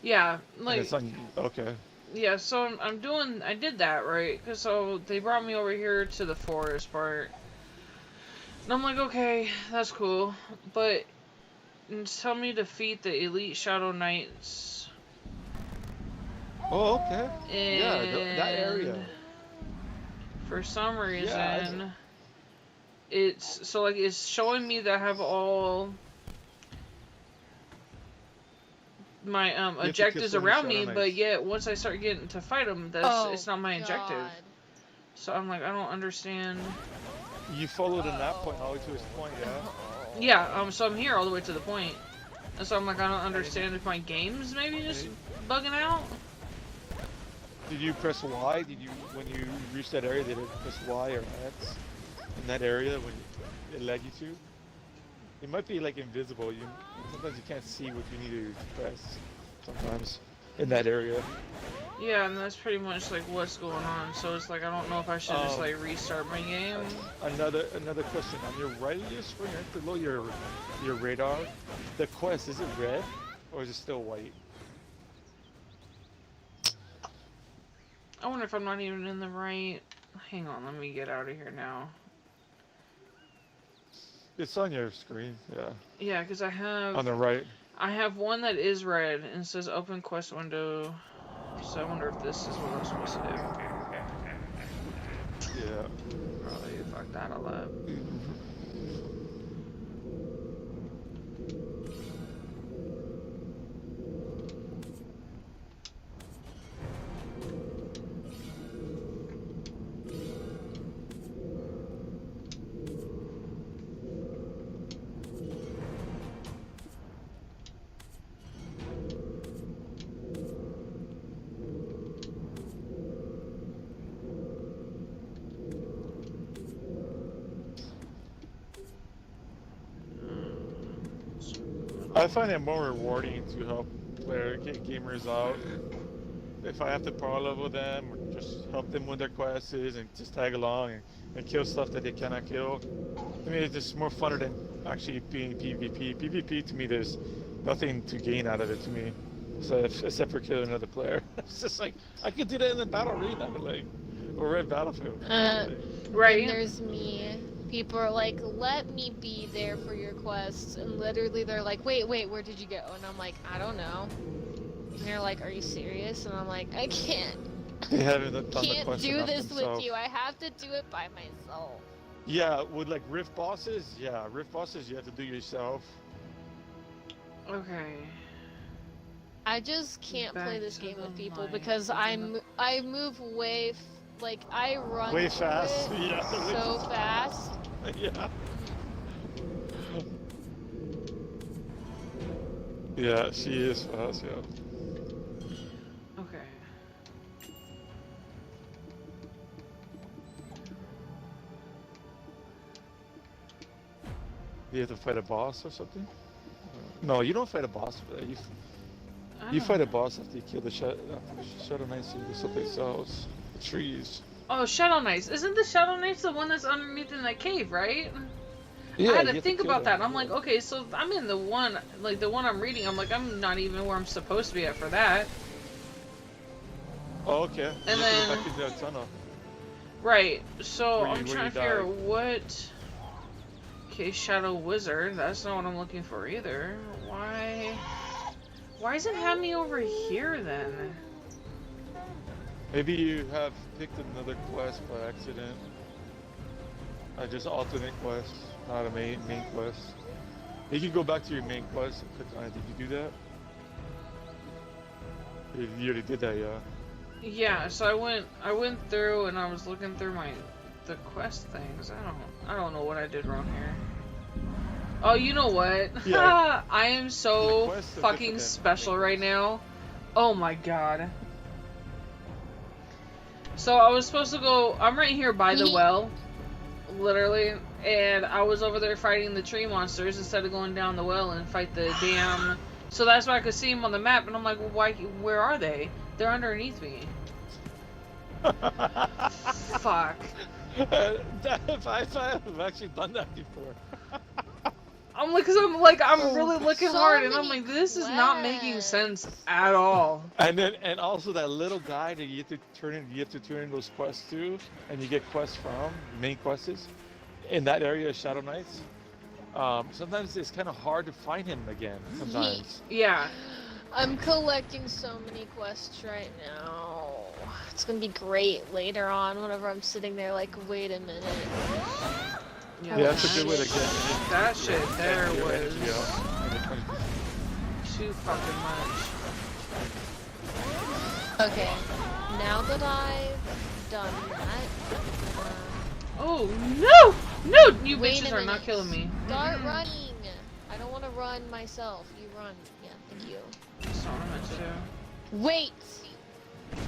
Yeah, And like, it's on, okay. yeah, so I did that, right? Cause so they brought me over here to the forest part. And I'm like, okay, that's cool. But tell me to defeat the Elite Shadow Knights. Oh, okay. And Yeah, that area. for some reason, Yeah, it's so like it's showing me that I have all my to kill objectives so many around Shadow me, Knights. but yet once I start getting to fight them, it's not my objective. God. So I'm like, I don't understand. You followed in that point all the way to his point, yeah? Yeah, so I'm here all the way to the point. And so I'm like, I don't understand if my game's maybe just bugging out. Did you press Y? When you reach that area, did it press Y or X in that area when it led you to? It might be like invisible. Sometimes you can't see what you need to press. Sometimes in that area. Yeah, and that's pretty much like what's going on. So it's like I don't know if I should just like restart my game. Another question on your right of your screen, right below your radar. The quest, is it red or is it still white? I wonder if I'm not even in the right... Hang on, let me get out of here now. It's on your screen, yeah. Yeah, because I have... On the right. I have one that is red and says open quest window. So I wonder if this is what I'm supposed to do. Yeah. Probably fuck that all up. I find it more rewarding to help gamers out. If I have to power level them or just help them with their quests and just tag along and kill stuff that they cannot kill. I mean, it's just more funner than actually being PvP. PvP to me, there's nothing to gain out of it to me, so except for killing another player. It's just like, I could do that in the battle arena, like, or Red Battlefield. Right. And there's me. People are like, let me be there for your quests. And literally they're like, wait, where did you go? And I'm like, I don't know. And they're like, are you serious? And I'm like, I can't. They haven't done the Can't quest do enough this themselves. with you. I have to do it by myself. Yeah, with like Rift bosses, you have to do yourself. Okay. I just can't play Back this to game the with people light. because I move way like I run Way through fast, it yeah. so fast. Yeah. Yeah, she is fast, yeah. Okay. You have to fight a boss or something? No, you don't fight a boss for that. You I You don't- fight a boss after you kill the Shadow Knights, you go someplace else. The trees. Oh, Shadow Knights. Isn't the Shadow Knights the one that's underneath in that cave, right? Yeah, I had you to have think kill about them. that. I'm like, okay, so I'm in the one, like the one I'm reading. I'm like, I'm not even where I'm supposed to be at for that. Oh, okay. And you have to then- go back into that tunnel. Right. So Where you- I'm where trying you to figure out died. what. Okay, Shadow Wizard. That's not what I'm looking for either. Why? Why does it have me over here then? Maybe you have picked another quest by accident. Just alternate quest, not a main quest. You can go back to your main quest and click on it. Did you do that? You already did that, yeah. Yeah. So I went through and I was looking through the quest things. I don't know what I did wrong here. Oh, you know what? Yeah. I am The so quests are fucking different than special main right quests. now. Oh my god. So I was supposed to go. I'm right here by the well, literally, and I was over there fighting the tree monsters instead of going down the well and fight the damn. So that's why I could see them on the map, and I'm like, well, why? Where are they? They're underneath me. Fuck. I've actually done that before. I'm like, I'm really looking So hard, and I'm many like, this is not making quests. sense at all. And also that little guy that you have to turn in those quests to, and you get quests from main quests in that area of Shadow Knights. Sometimes it's kind of hard to find him again. Sometimes. Yeah. I'm collecting so many quests right now. It's gonna be great later on whenever I'm sitting there like, wait a minute. Yeah, that's a good way to get it. That shit there Your was energy up, and it comes- too fucking much. Okay, now that I've done that, Oh no! No, you wait bitches a are not minute. killing me. Start Mm-mm. running. I don't want to run myself. You run. Yeah, thank you. That's not what I meant to do. Wait.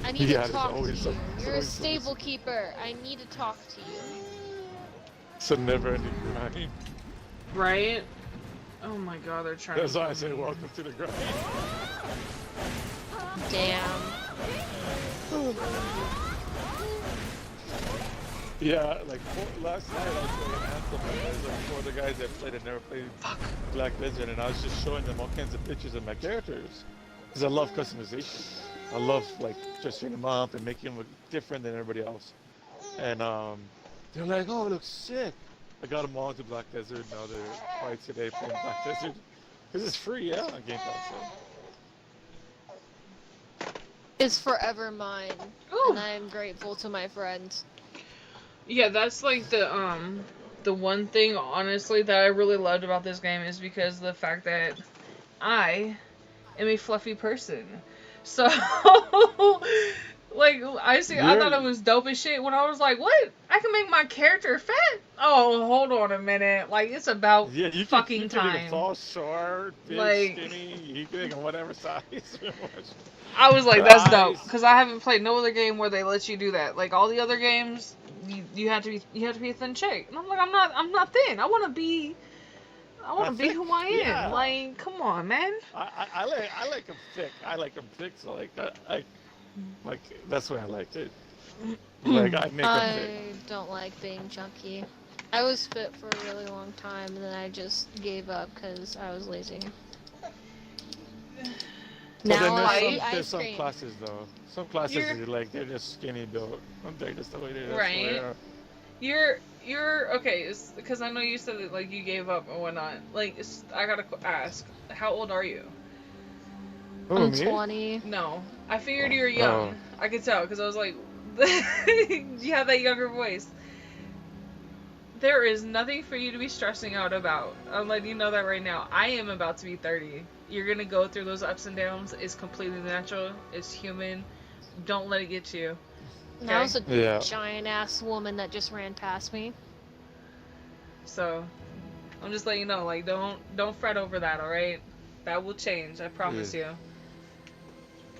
I need Yeah, to there's talk to always you. some- You're a always some- stable keeper. I need to talk to you. It's a never-ending grind. Right? Oh my god, they're trying That's to why I kill say me. welcome to the grind. Damn. Yeah, like last night I was playing Anthem, and there's like 4 other guys that played and never played Black Legend, and I was just showing them all kinds of pictures of my characters. Because I love customization. I love like dressing him up and making him look different than everybody else. And they're like, "Oh, it looks sick." I got them all into Black Desert. Now they're probably today playing Black Desert because it's free, yeah, on Game Pass. So. Is forever mine, Ooh. and I am grateful to my friends. Yeah, that's like the one thing honestly that I really loved about this game is because the fact that I am a fluffy person. So like I thought it was dope as shit when I was like, what? I can make my character fat? Oh, hold on a minute. Like it's about Yeah, fucking you can make him time. tall, short, big, Like skinny. You can make him whatever size. I was like, The that's dope, eyes. because I haven't played no other game where they let you do that. Like all the other games, you have to be a thin chick, and I'm like, I'm not thin. I want to be who I am. Yeah. Like, come on, man. I like him thick. I like him thick, so I like that's why I liked it. Like I make him thick. I don't like being chunky. I was fit for a really long time, and then I just gave up because I was lazy. But then Now I there's eat there's ice some cream. classes though. Some classes they're just skinny built. They're just the way they are. Right. You're okay, because I know you said that like you gave up and whatnot. Like I gotta ask, how old are you? Who, I'm me? 20. No, I figured you were young. Oh. I could tell because I was like, you have that younger voice. There is nothing for you to be stressing out about. I'm letting you know that right now. I am about to be 30. You're gonna go through those ups and downs. It's completely natural. It's human. Don't let it get to you. That was a Yeah. giant ass woman that just ran past me. So, I'm just letting you know. Like, don't fret over that. All right, that will change. I promise you.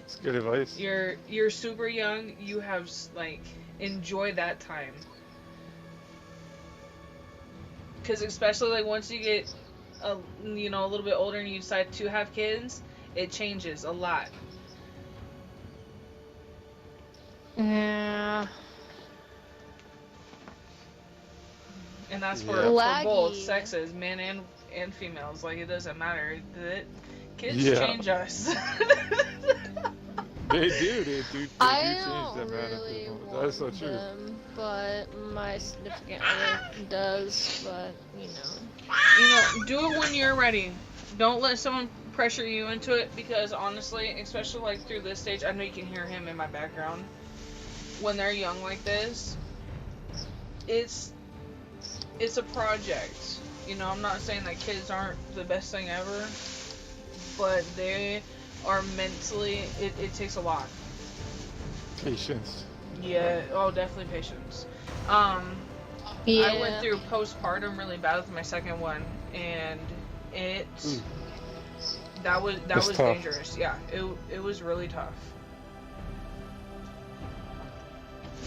It's good advice. You're super young. You have like enjoy that time. Because especially like once you get a little bit older and you decide to have kids, it changes a lot. Yeah. And that's for Laggy. both sexes, men and females. Like it doesn't matter. Kids Yeah. change us. They do change I them, don't man. really That's so want true. them, but my significant other does. But Do it when you're ready. Don't let someone pressure you into it, because honestly, especially like through this stage, I know you can hear him in my background. When they're young like this, it's a project. I'm not saying that kids aren't the best thing ever, but they are mentally, it takes a lot. Patience. Yeah, oh, definitely patience. yeah. I went through postpartum really bad with my second one, and that was Tough. dangerous. Yeah, it was really tough.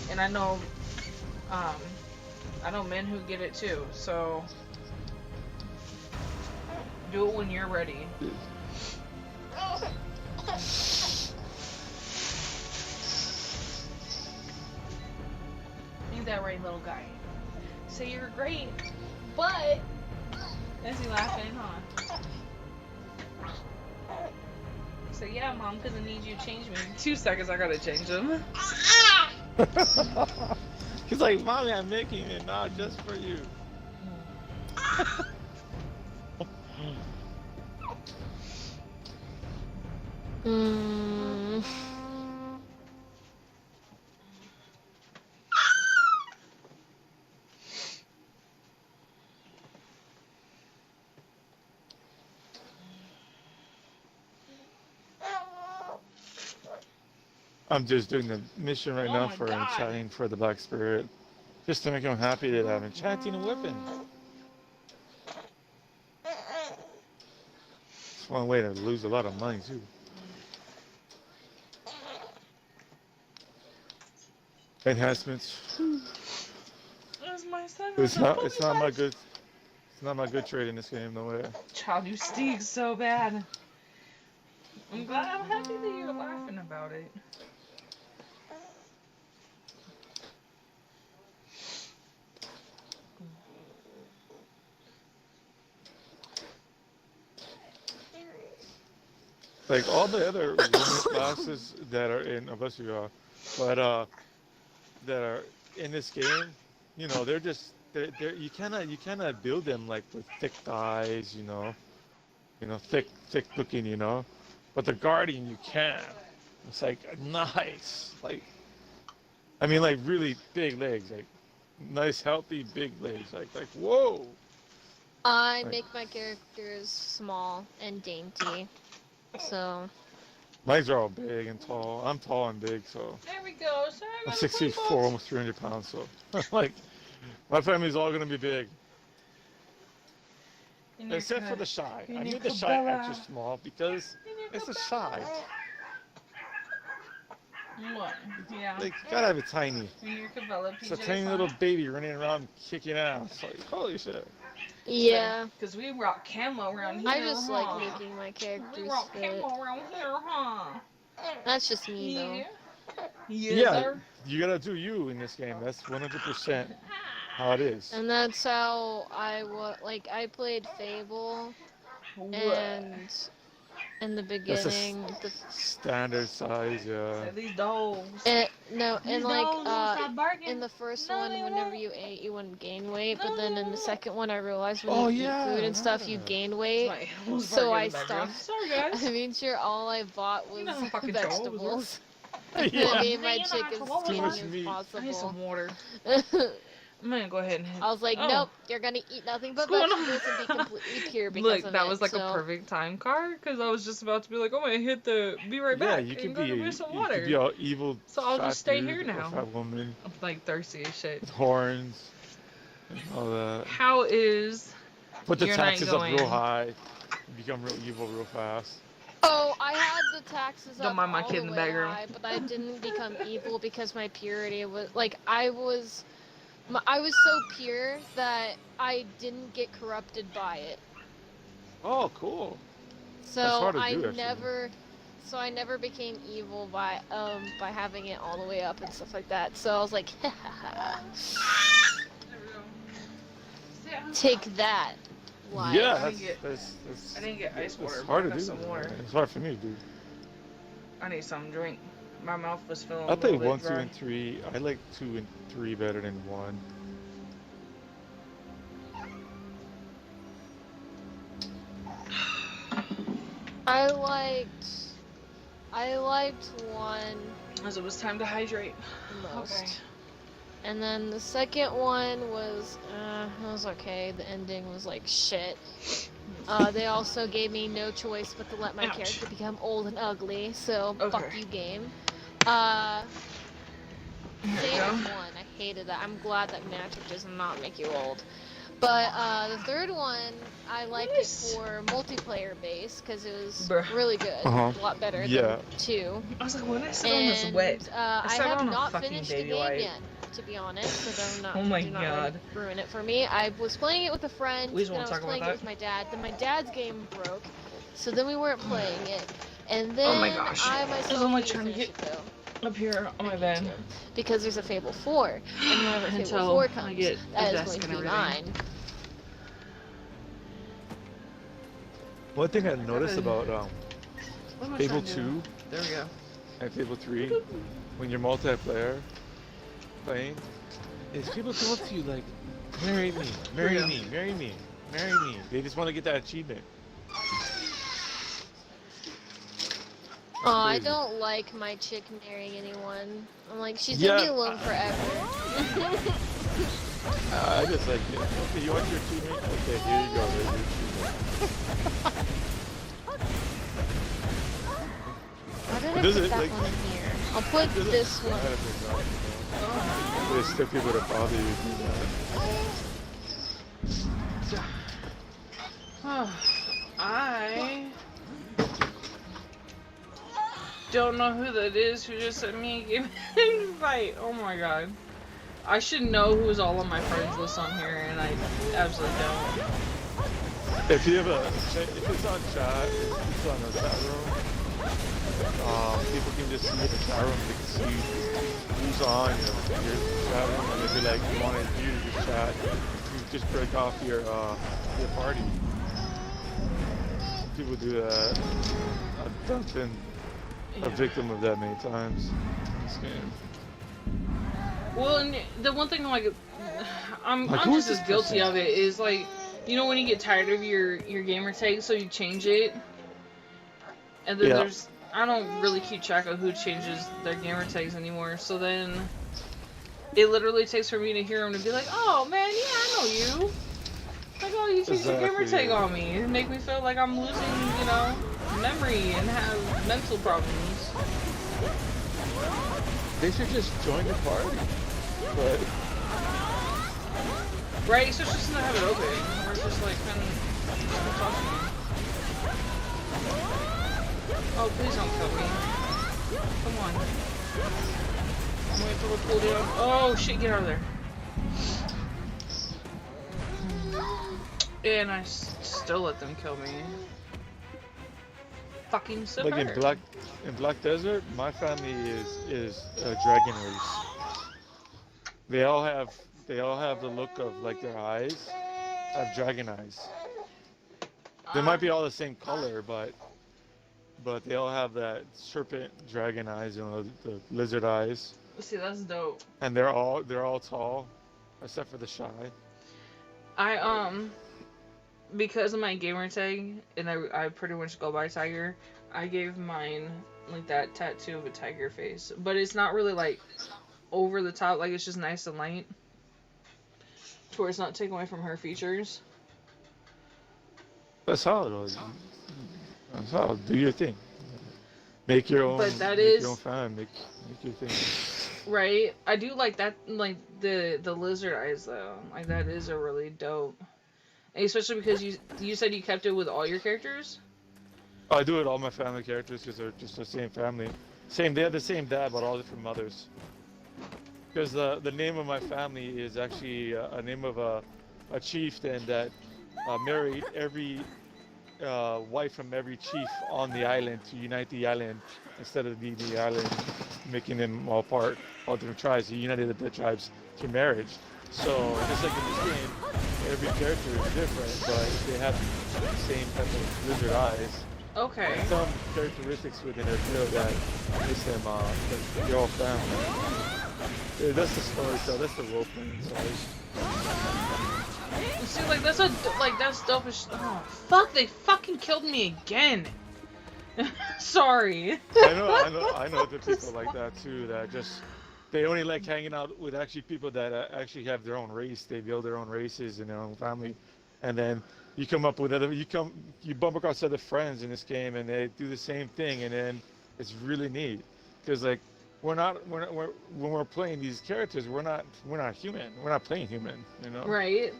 And I know men who get it too. So do it when you're ready. Ain't that right, little guy? So you're great, but is he laughing, huh? So yeah, Mom, because I need you to change me. 2 seconds, I gotta change him. He's like, Mommy, I'm making it now just for you. Mm. I'm just doing the mission right Oh now my for God. enchanting for the Black Spirit. Just to make him happy that I'm enchanting and whipping. It's one way to lose a lot of money too. Enhancements. That's my son. It's not my good trade in this game, no way. Child, you stink so bad. I'm happy that you're laughing about it. Like all the other women classes that are in, unless you are, but that are in this game, you know, they're you cannot build them like with thick thighs, thick looking, but the guardian you can. It's like nice, like I mean, like really big legs, like nice healthy big legs, like whoa. I Like make my characters small and dainty, so legs are all big and tall. I'm tall and big, so There we go. Sorry, I I'm got 6 feet 4, 20 bucks. almost 300 pounds. So like my family's all gonna be big. In your Except for cut. the shy. In I your made the shy Cabela. extra small because In your it's a Cabela. shy. What? Yeah. Like, you gotta have it tiny. In your Cabela PJ. It's a tiny little baby running around kicking ass. Like, holy shit. yeah. Because we rock camo around here. I just huh? like making my We characters rock fit. camo around here, huh? That's just me though. Yeah. Yes, Yeah, sir. you gotta do you in this game. That's 100% how it is. And that's how I played Fable, and in the That's a beginning, standard size, yeah. These dogs. and like barking. in the first No, one, they whenever won't. you ate, you wouldn't gain weight. No, But then they in the won't. second one, I realized when Oh, you yeah, eat food and stuff, you yeah. gain weight. My animals So barking I in the background. stopped. Sorry, guys. I made sure all I bought was You know how fucking trolls work. vegetables. Yeah. I made my You know how chickens trolls skinny work. as Too much meat. I need possible. some water. I'm gonna go ahead and hit. I was like, Oh. nope, you're gonna eat nothing but What's going on? vegetables and be completely pure because Look, of that it. was like so, a perfect time card because I was just about to be like, oh, I'm gonna hit the be right Yeah, back you and could go be to get some you water. could be all evil. So I'll fat just stay dude here or now. Fat woman I'm like thirsty as shit. with horns and all that. How is Put the You're not taxes up real going- high. You become real evil real fast. Oh, I had the taxes Don't up mind my all kid the in the way background. high, but I didn't become evil because my purity was like I was so pure that I didn't get corrupted by it. Oh, cool. So hard to I do, actually. never became evil by having it all the way up and stuff like that. So I was like, take that. Life. Yeah, I didn't get- that's I didn't get ice water. it's but hard I to got do. some water. It's hard for me to do. I need something to drink. My mouth was feeling I a play little 1, bit 2, dry. and 3. I like 2 and 3 better than 1. I liked one As it was time to hydrate. the most. Okay. And then the second one was, it was okay. The ending was like shit. They also gave me no choice but to let my Ouch. character become old and ugly, so fuck Okay. you, game. There Same you as go. one. I hated that. I'm glad that magic does not make you old. But the third one, I liked Nice. it for multiplayer base because it was Bruh. really good. Uh-huh. A lot better Yeah. than 2. I was like, when I sit on this And wet. I sat have on a not fucking finished the baby game wipe. yet, to be honest. So do not, Oh my do not God. ruin it for me. I was playing it with a friend, We just then I won't was talk about playing it that. with my dad. Then my dad's game broke, so then we weren't playing it. And then Oh my gosh. I I'm myself only need to trying to finish get it though. Up here on my I need bed. to, because there's a Fable 4, and whenever Fable Until 4 I comes, get a that is desk going to and be everything. mine. One thing I noticed about What am I Fable trying to 2 do? There we go. and Fable 3, when you're multiplayer playing, is people come up to you like, marry me, marry Yeah. me, marry me, marry me. They just want to get that achievement. Oh, I crazy. don't like my chick marrying anyone. I'm like, she's Yeah. gonna be alone forever. I just like it. Okay, you want your achievement? Okay, here you go. There's your achievement. Why did I Does put it, that like- one in here? I'll put Doesn't this one. matter if it's not, you know. There's still people that bother you to do that. I don't know who that is who just sent me a game invite. Oh my god. I should know who's all on my friends list on here, and I absolutely don't. If you have if it's on chat, if it's on the chat room, people can just see the chat room, they can see who's on your chat room, and if you like you want to view your chat, you just break off your party. people do that. I've been a victim of that many times in this game. Well, and the one thing like I'm Like, who just is as this guilty person? of it is like, you know when you get tired of your gamer tag, so you change it, and then Yeah. I don't really keep track of who changes their gamer tags anymore. So then it literally takes for me to hear them to be like, oh man, yeah, I know you. Like, oh, you changed your gamer Exactly, tag yeah. on me. It make me feel like I'm losing, you know, memory and have mental problems. They should just join the party. But Right? So it's just not have it open. Or it's just like kind of talking. Oh, please don't kill me. Come on. I'm waiting for the cooldown. Oh shit, get out of there. And I still let them kill me. Fucking super. like in Black Desert, my family is a dragon race. They all have the look of like their eyes have dragon eyes. They might be all the same color, but they all have that serpent dragon eyes, you know, the lizard eyes, See, that's dope. and they're all tall, except for the shy. Because of my gamer tag, and I pretty much go by Tiger, I gave mine like that tattoo of a tiger face. But it's not really like over the top, like it's just nice and light. To where it's not taken away from her features. That's solid. That's solid. Do your thing. Make your own. But that make is- your own fan. Make your thing. Right? I do like that, like the lizard eyes though. Like that is a really dope. And especially because you said you kept it with all your characters? I do it all my family characters because they're just the same family. They have the same dad, but all different mothers. Because the name of my family is actually a name of a chieftain that married every wife from every chief on the island to unite the island instead of the island making them all different tribes. He united the tribes through marriage. So just like in this game, every character is different, but they have the same type of lizard eyes. Okay. And some characteristics within their build that makes them they're all family. Yeah, that's the story, so that's the role playing side. See, like that's dope as oh fuck, they fucking killed me again. Sorry. I know the people like that too. That just they only like hanging out with actually people that actually have their own race. They build their own races and their own family, and then you come up with you bump across other friends in this game, and they do the same thing, and then it's really neat because like when we're playing these characters, we're not human. We're not playing human, you know. Right.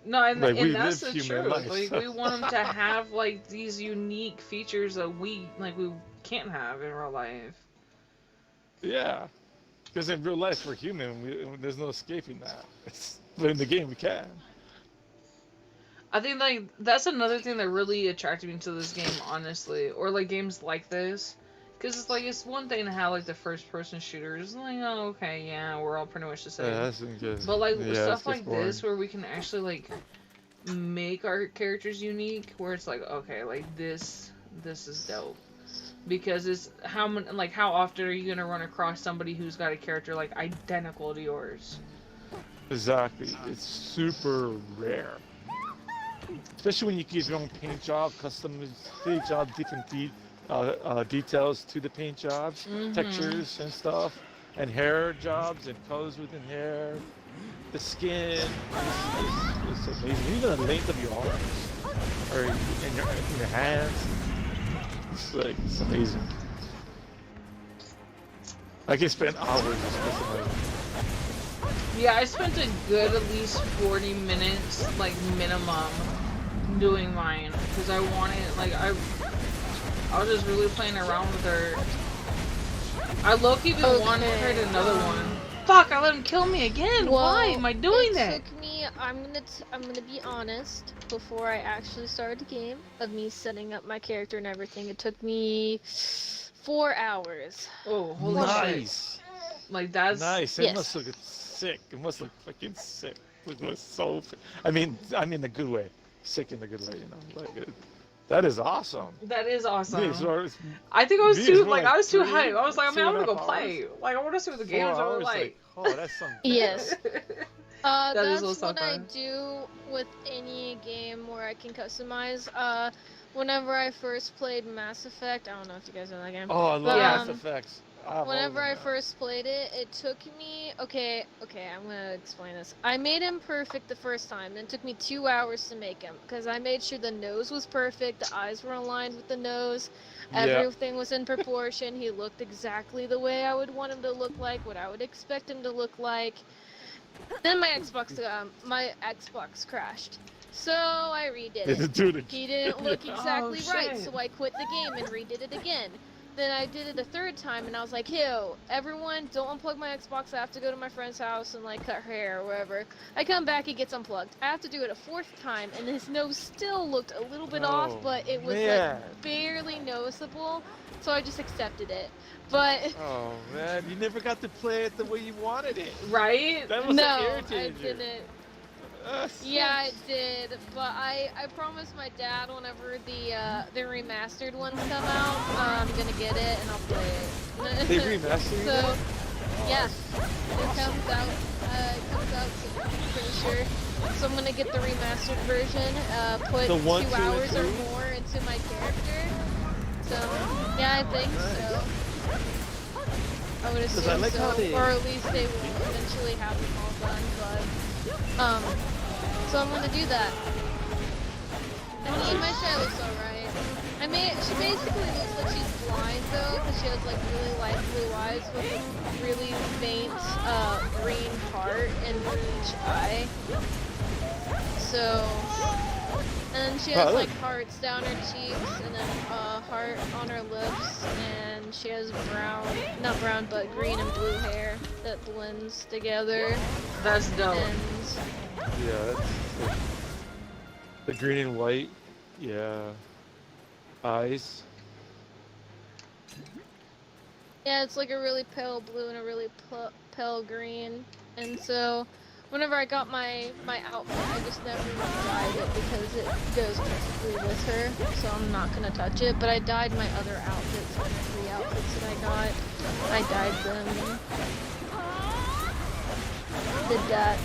No, and, Like, we and that's live the human truth. life, Like so. we want them to have like these unique features that we can't have in real life. Yeah, because in real life we're human. There's no escaping that. But in the game we can. I think like that's another thing that really attracted me to this game, honestly, or like games like this, because it's like it's one thing to have like the first-person shooters, like oh okay yeah we're all pretty much the same, Yeah, that's good. but like Yeah, stuff it gets like boring. this where we can actually like make our characters unique, where it's like okay like this is dope, because it's how often are you gonna run across somebody who's got a character like identical to yours? Exactly. It's super rare. Especially when you give your own paint job, custom paint job, different details to the paint jobs, textures and stuff, and hair jobs and colors within hair, the skin. It's amazing. Even the length of your arms or in your hands. It's amazing. I can spend hours just customizing. Yeah, I spent a good at least 40 minutes, like, minimum, doing mine. Because I wanted, like, I was just really playing around with her. I low-key been wanting her to another one. Fuck, I let him kill me again! Why am I doing that? It took me, I'm gonna be honest, before I actually started the game, of me setting up my character and everything, it took me 4 hours. Oh, holy shit. Nice. Like, that's... Nice. It Yes. must look sick. It must look fucking sick. It was so. I mean, in a good way. sick in a good way, you know. Like that is awesome. That is awesome. Me, so it's I think I was these too were like like I was too 3, hyped. I was like, man, I'm gonna go 2.5 play. Like I want to see what the 4 games are hours, like. oh, that's something. Yes. That is That's also what I fun. do with any game where I can customize. Whenever I first played Mass Effect, I don't know if you guys know that game. Oh, I love But, Mass Effects. Whenever I first played it, it took me okay, I'm gonna explain this. I made him perfect the first time, then it took me 2 hours to make him because I made sure the nose was perfect, the eyes were aligned with the nose, Yeah. everything was in proportion. He looked exactly the way I would want him to look like, what I would expect him to look like. Then my Xbox crashed, so I redid it. Dude, He didn't look Oh, exactly right, shit. so I quit the game and redid it again. Then I did it a third time, and I was like, "Yo, everyone, don't unplug my Xbox. I have to go to my friend's house and like cut her hair or whatever." I come back, it gets unplugged. I have to do it a fourth time, and his nose still looked a little bit off, Oh, but it was man. like barely noticeable. So I just accepted it. But Oh man, you never got to play it the way you wanted it. Right? That was no, I irritating you. didn't. Yeah, I did, but I promised my dad whenever the remastered ones come out, I'm gonna get it and I'll play it. They remastered So, it? yeah, it comes out soon, I'm pretty sure. So I'm gonna get the remastered version, put The 1, 2 2, and hours or 3? more into my character. So, yeah, I think so. I would 'Cause I assume like so, how they- or at least they will eventually have them all done, but, so I'm gonna do that. And me and my Shy looks alright. I mean, she basically looks like she's blind though, because she has like really light blue eyes with a really faint, green heart in each eye. So, and then she has like hearts down her cheeks, and then heart on her lips, and she has not brown, but green and blue hair that blends together. That's dope. And Yeah, that's the green and white. Yeah. Eyes. yeah, it's like a really pale blue and a really pale green. And so, whenever I got my outfit, I just never dyed it because it goes perfectly with her. So I'm not gonna touch it. But I dyed my other outfits, the 3 outfits that I got. I dyed them. Did that.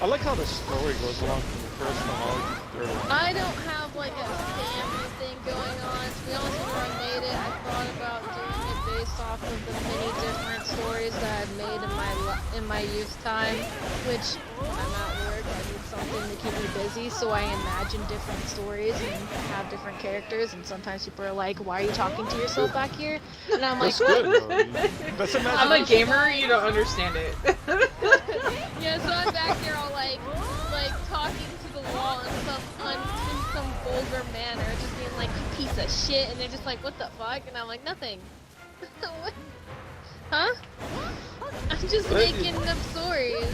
I like how the story goes along from the first one all the way to the third one. I don't have like a family thing going on. To be honest, when I made it, I thought about doing it based off of the many different stories that I've made in my youth time, which when I'm at work, I need something to keep me busy, so I imagine different stories and have different characters, and sometimes people are like, "Why are you talking to yourself back here?" And I'm like, That's good, though. That's I'm a imagination. gamer, you don't understand it. yeah, so I'm back there all like talking to the wall in some vulgar manner, just being like, "You piece of shit," and they're just like, "What the fuck?" And I'm like, "Nothing." What? Huh? I'm just But making up stories.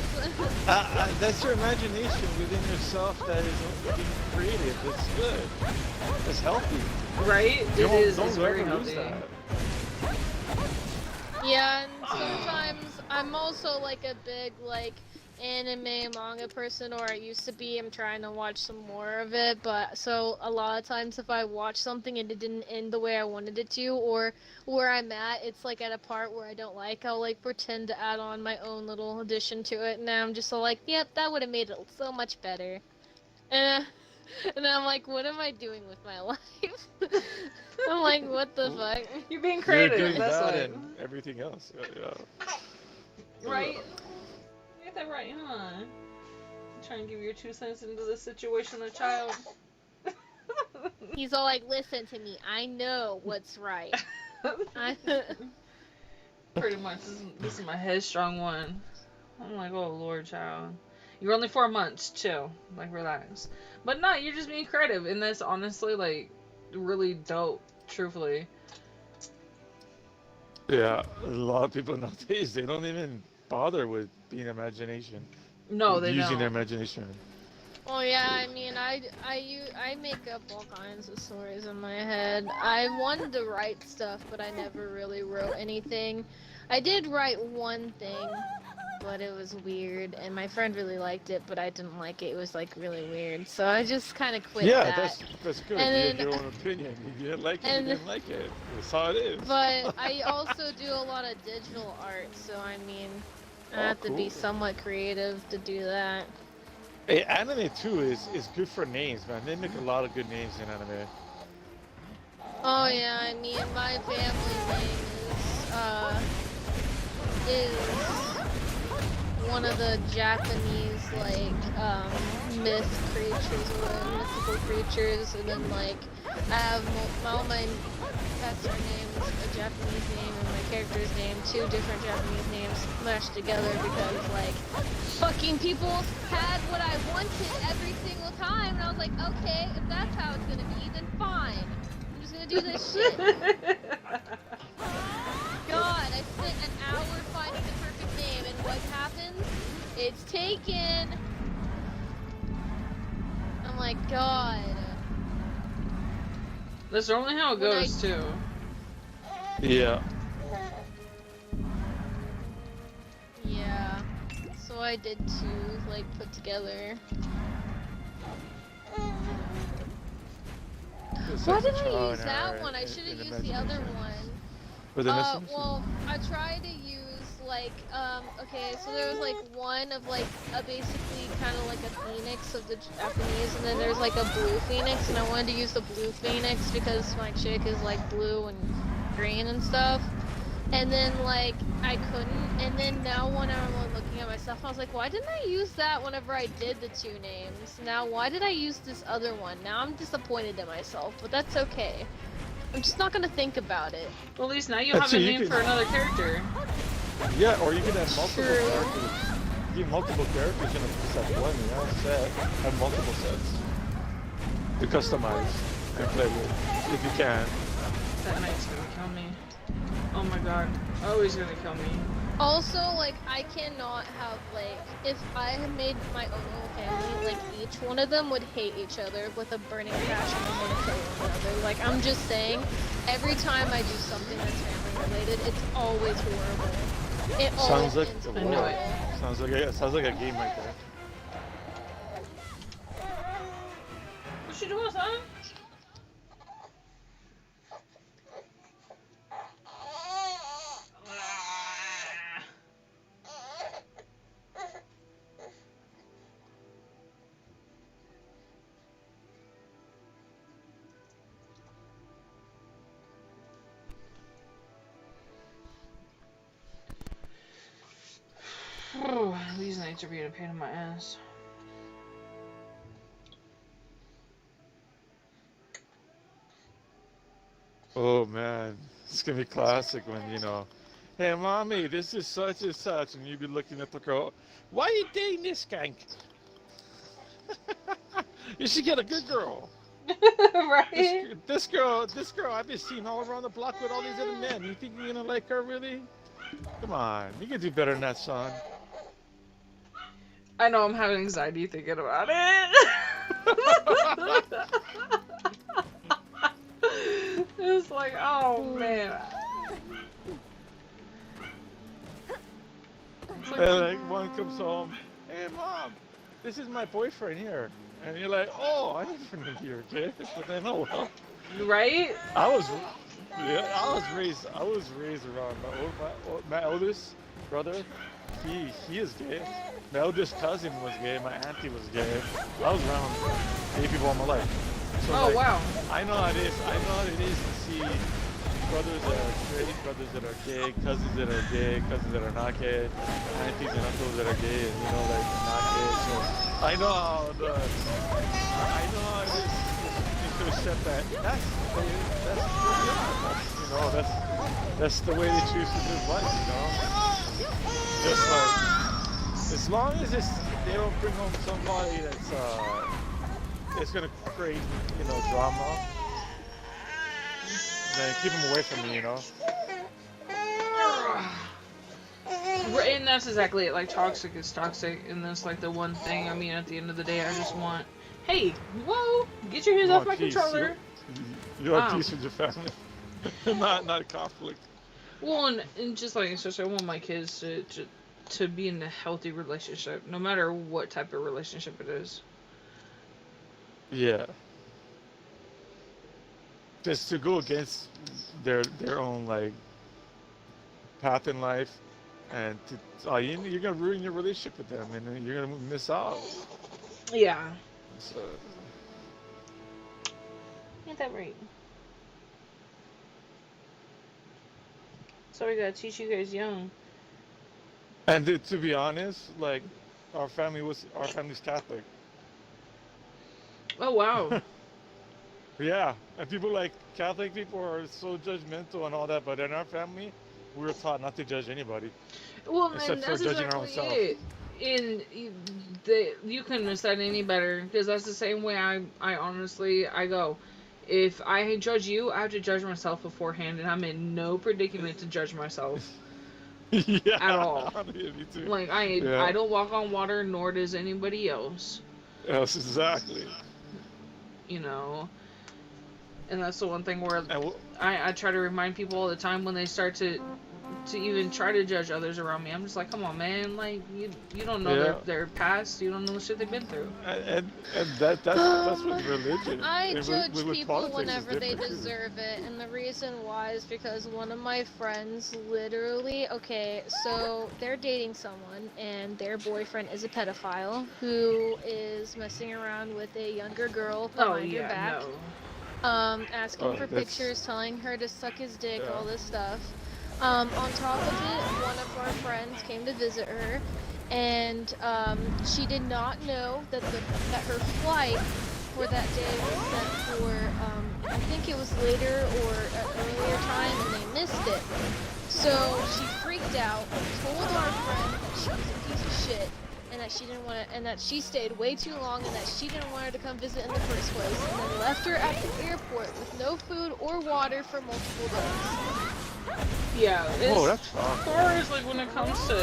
That's your imagination within yourself that is being creative. It's good. It's healthy. Right? It Don't- is. don't It's very ever lose healthy. that. Yeah, and sometimes I'm also like a big like anime manga person, or I used to be. I'm trying to watch some more of it, but so a lot of times if I watch something and it didn't end the way I wanted it to, or where I'm at, it's like at a part where I don't like, I'll like pretend to add on my own little addition to it, and I'm just like, yep, that would have made it so much better. And I'm like, what am I doing with my life? I'm like, what the fuck? You're being You're creative. doing That's that what. and everything else. Yeah. Right? You get that right, huh? Trying to give your 2 cents into the situation of child. He's all like, listen to me, I know what's right. Pretty much. This is my headstrong one. I'm like, oh Lord, child. You're only 4 months, chill. Like, relax. But no, you're just being creative, and that's honestly like really dope. Truthfully. Yeah, a lot of people nowadays, they don't even bother with being imagination. No, they using don't. their imagination. Well, yeah, I mean, I make up all kinds of stories in my head. I wanted to write stuff, but I never really wrote anything. I did write one thing, but it was weird, and my friend really liked it, but I didn't like it. It was like really weird, so I just kind of quit Yeah, that. that's good. And You had then, your own opinion. You didn't like it, you and didn't like it. That's how it is. but I also do a lot of digital art, so I mean, I Oh, have to be cool. somewhat creative to do that. Hey, anime too is good for names, man. They make a lot of good names in anime. Oh yeah, I mean, my family name is one of the Japanese myth creatures or mythical creatures, and then like I have all my pets are named a Japanese name and my character's name, two different Japanese names smashed together because like fucking people had what I wanted every single time, and I was like, okay, if that's how it's gonna be, then fine. I'm just gonna do this shit. God, I spent an hour finding the perfect name, and what happens? It's taken. I'm like, God. That's normally how it When I- goes too. Yeah. Yeah. So I did two, like, put together. Why did I use that one? I should have used the other one. With the Missons? Well, I tried to use okay, so there was like one of like a basically kind of like a phoenix of the Japanese, and then there's like a blue phoenix, and I wanted to use the blue phoenix because my chick is like blue and green and stuff. And then like I couldn't, and then now when I'm looking at myself, I was like, why didn't I use that whenever I did the two names? Now why did I use this other one? Now I'm disappointed in myself, but that's okay. I'm just not gonna think about it. Well, at least now you have a So you name can- for another character. Yeah, or you can have multiple True. characters. You have multiple characters in a set one, set. Have multiple sets to customize and play with, if you can. That knight's gonna kill me. Oh my god. Oh, he's gonna kill me. Also, like, I cannot have, like, if I had made my own little family, like, each one of them would hate each other with a burning passion and want to kill one another. Like, I'm just saying, every time I do something that's family related, it's always horrible. It Sounds like ends a I knew war. it. Sounds like a game right there. What you doing, son? These nights are being a pain in my ass. Oh man, it's gonna be classic when hey mommy, this is such and such, and you be looking at the girl. Why you dating this skank? You should get a good girl. Right? This girl, I've been seeing all around the block with all these other men. You think you're gonna like her really? Come on, you can do better than that, son. I know I'm having anxiety thinking about it. It's like, oh man. And like one comes home, hey mom, this is my boyfriend here, and you're like, oh, I never knew you were gay, but then oh well. Right? I was raised around my oldest brother. He is gay. My oldest cousin was gay. My auntie was gay. I was around gay people all my life. So Oh like, wow. I know how it is. I know how it is to see brothers that are straight, brothers that are gay, cousins that are gay, cousins that are not gay, aunties and uncles that are gay, and like not gay. So I know how it is to accept that. That's the way that's the way they choose to live life. Just like as long as they don't bring home somebody that's gonna create drama. Then keep them away from me, And that's exactly it. Like, toxic is toxic, and that's like the one thing. I mean, at the end of the day, I just want, hey, whoa, get your hands You off want my peace. controller. You want peace with your family, not conflict. Well, and just like, especially I want my kids to to be in a healthy relationship, no matter what type of relationship it is. Yeah. Just to go against their own like path in life, and you're gonna ruin your relationship with them, and then you're gonna miss out. Yeah. So, Ain't that right? So we gotta teach you guys young. and to be honest, like our family's Catholic. Oh wow. Yeah, and people like Catholic people are so judgmental and all that, but in our family, we were taught not to judge anybody Well, and except for that's judging our own exactly self. it. You couldn't have said any better, because that's the same way I honestly I go. If I judge you, I have to judge myself beforehand, and I'm in no predicament to judge myself Yeah, at all. yeah, me too. Like Yeah, I don't walk on water, nor does anybody else. yes, exactly. You know, and that's the one thing where And I try to remind people all the time when they start to even try to judge others around me. I'm just like, come on, man. Like you don't know yeah, their past. You don't know the shit they've been through. and that's with religion. I And judge with people politics, it's whenever they different too. deserve it, and the reason why is because one of my friends literally, okay, so they're dating someone, and their boyfriend is a pedophile who is messing around with a younger girl Oh behind her yeah, back, no. asking Oh, for that's pictures, telling her to suck his dick, yeah. all this stuff. On top of it, one of our friends came to visit her, and she did not know that her flight for that day was set for I think it was later or an earlier time, and they missed it. So she freaked out, told our friend that she was a piece of shit, and that she didn't want to, and that she stayed way too long, and that she didn't want her to come visit in the first place, and then left her at the airport with no food or water for multiple days. Yeah, Oh, as that's far awful. as like when it comes to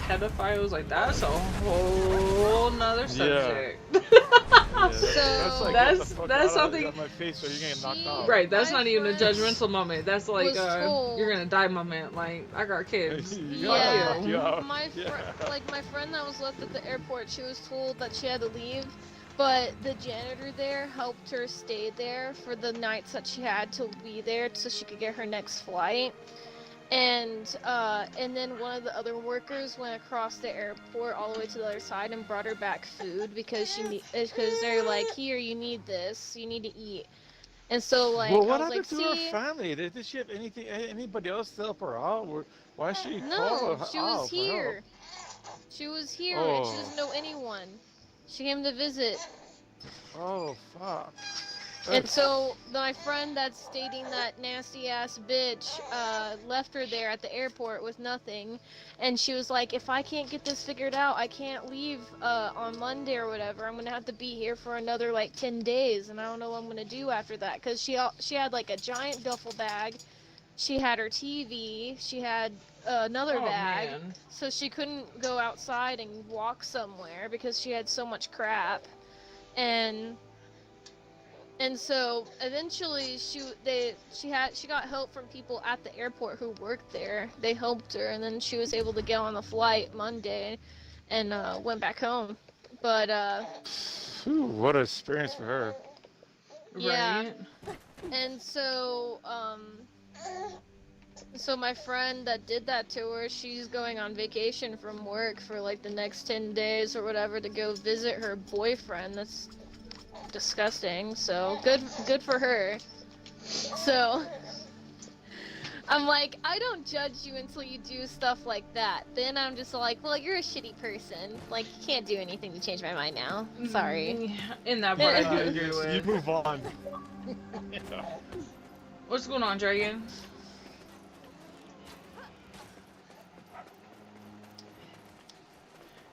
pedophiles, like that's a whole nother Yeah. subject. Yeah, So like, That's- get the fuck that's out something- of my face, or you're getting knocked She- out. Right, that's My not even a friend judgmental moment. That's like was told- you're gonna die moment. Like I got kids. You Fuck gotta Yeah, fuck you out. my like my friend that was left at the airport, she was told that she had to leave, but the janitor there helped her stay there for the nights that she had to be there so she could get her next flight. And then one of the other workers went across the airport all the way to the other side and brought her back food because because they're like, here, you need this, you need to eat. And so like Well, I what was happened like, to see, her family? Did she have anybody else to help her out? Why is she no, call she out was for here. help? She was here and she Oh. doesn't know anyone. She came to visit. Oh, fuck. And so my friend that's dating that nasty ass bitch left her there at the airport with nothing, and she was like, if I can't get this figured out, I can't leave on Monday or whatever. I'm gonna have to be here for another like 10 days, and I don't know what I'm gonna do after that, because she had like a giant duffel bag, she had her TV, she had another Oh bag, man. so she couldn't go outside and walk somewhere because she had so much crap. And so eventually she got help from people at the airport who worked there. They helped her, and then she was able to get on the flight Monday and went back home. But Phew, what an experience for her. Yeah. Right. and so so my friend that did that to her, she's going on vacation from work for like the next 10 days or whatever to go visit her boyfriend. That's disgusting. So good for her. So I'm like, I don't judge you until you do stuff like that. Then I'm just like, well, you're a shitty person. Like, you can't do anything to change my mind now. Sorry. In that part, I do You agree with. move on. What's going on, Dragon?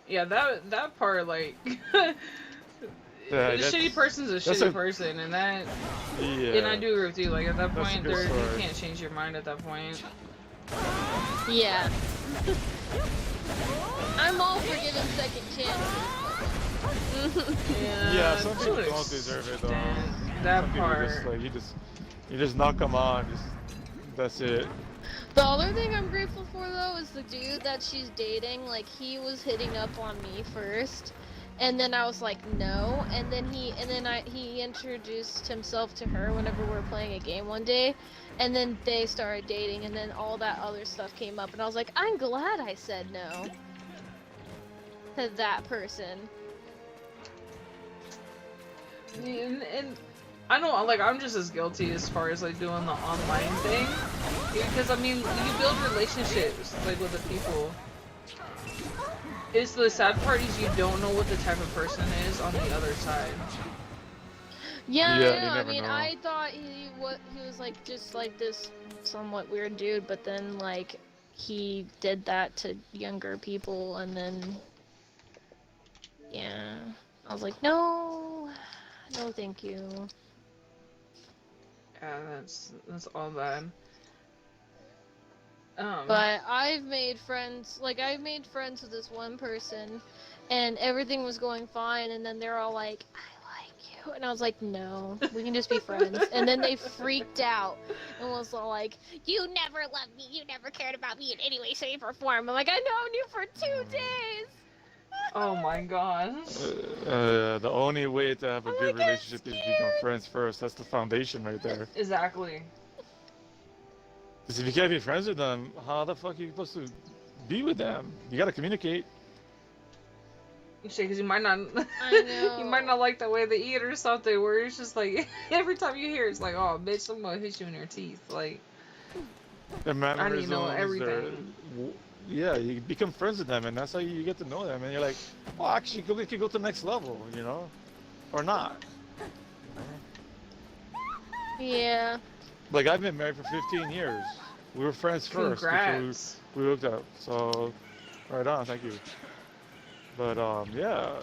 Yeah, that part, like, Yeah, a that's- shitty person's a that's shitty a- person, and that, Yeah. and I do agree with you. Like at that That's a point, good you story. can't change your mind at that point. Yeah. I'm all for giving second chances. Yeah, some to people an don't deserve it though. extent. That Some people part. just like you just knock them on. Just that's it. The other thing I'm grateful for though is the dude that she's dating. Like he was hitting up on me first, and then I was like no, and then he introduced himself to her whenever we were playing a game one day, and then they started dating, and then all that other stuff came up, and I was like, I'm glad I said no to that person. And I know, like, I'm just as guilty as far as like doing the online thing, because I mean, you build relationships like with the people. It's the sad part is you don't know what the type of person is on the other side. Yeah, Yeah, I you know. I never mean, know. I thought he was like just like this somewhat weird dude, but then like he did that to younger people, and then yeah, I was like, no, no, thank you. Yeah, that's all bad. But I've made friends, like I've made friends with this one person, and everything was going fine, and then they're all like, I like you, and I was like, no, we can just be friends. And then they freaked out and was all like, you never loved me, you never cared about me in any way, shape, or form. I'm like, I known you for 2 days. Oh my gosh. The only way to have a I'm good like, I'm relationship is become scared. friends first. That's the foundation right there. Exactly. Because if you can't be friends with them, how the fuck are you supposed to be with them? You gotta communicate. Shit, because you might not. I know. You might not like the way they eat or something. Where it's just like every time you hear, it's like, oh, bitch, I'm gonna hit you in your teeth. Like, Their mannerisms, I need to know their- everything. yeah, you become friends with them, and that's how you get to know them. And you're like, oh, actually, we could go to the next level, you know, or not. Yeah. Like I've been married for 15 years. We were friends first Congrats. before we hooked up. So, right on, thank you. But yeah,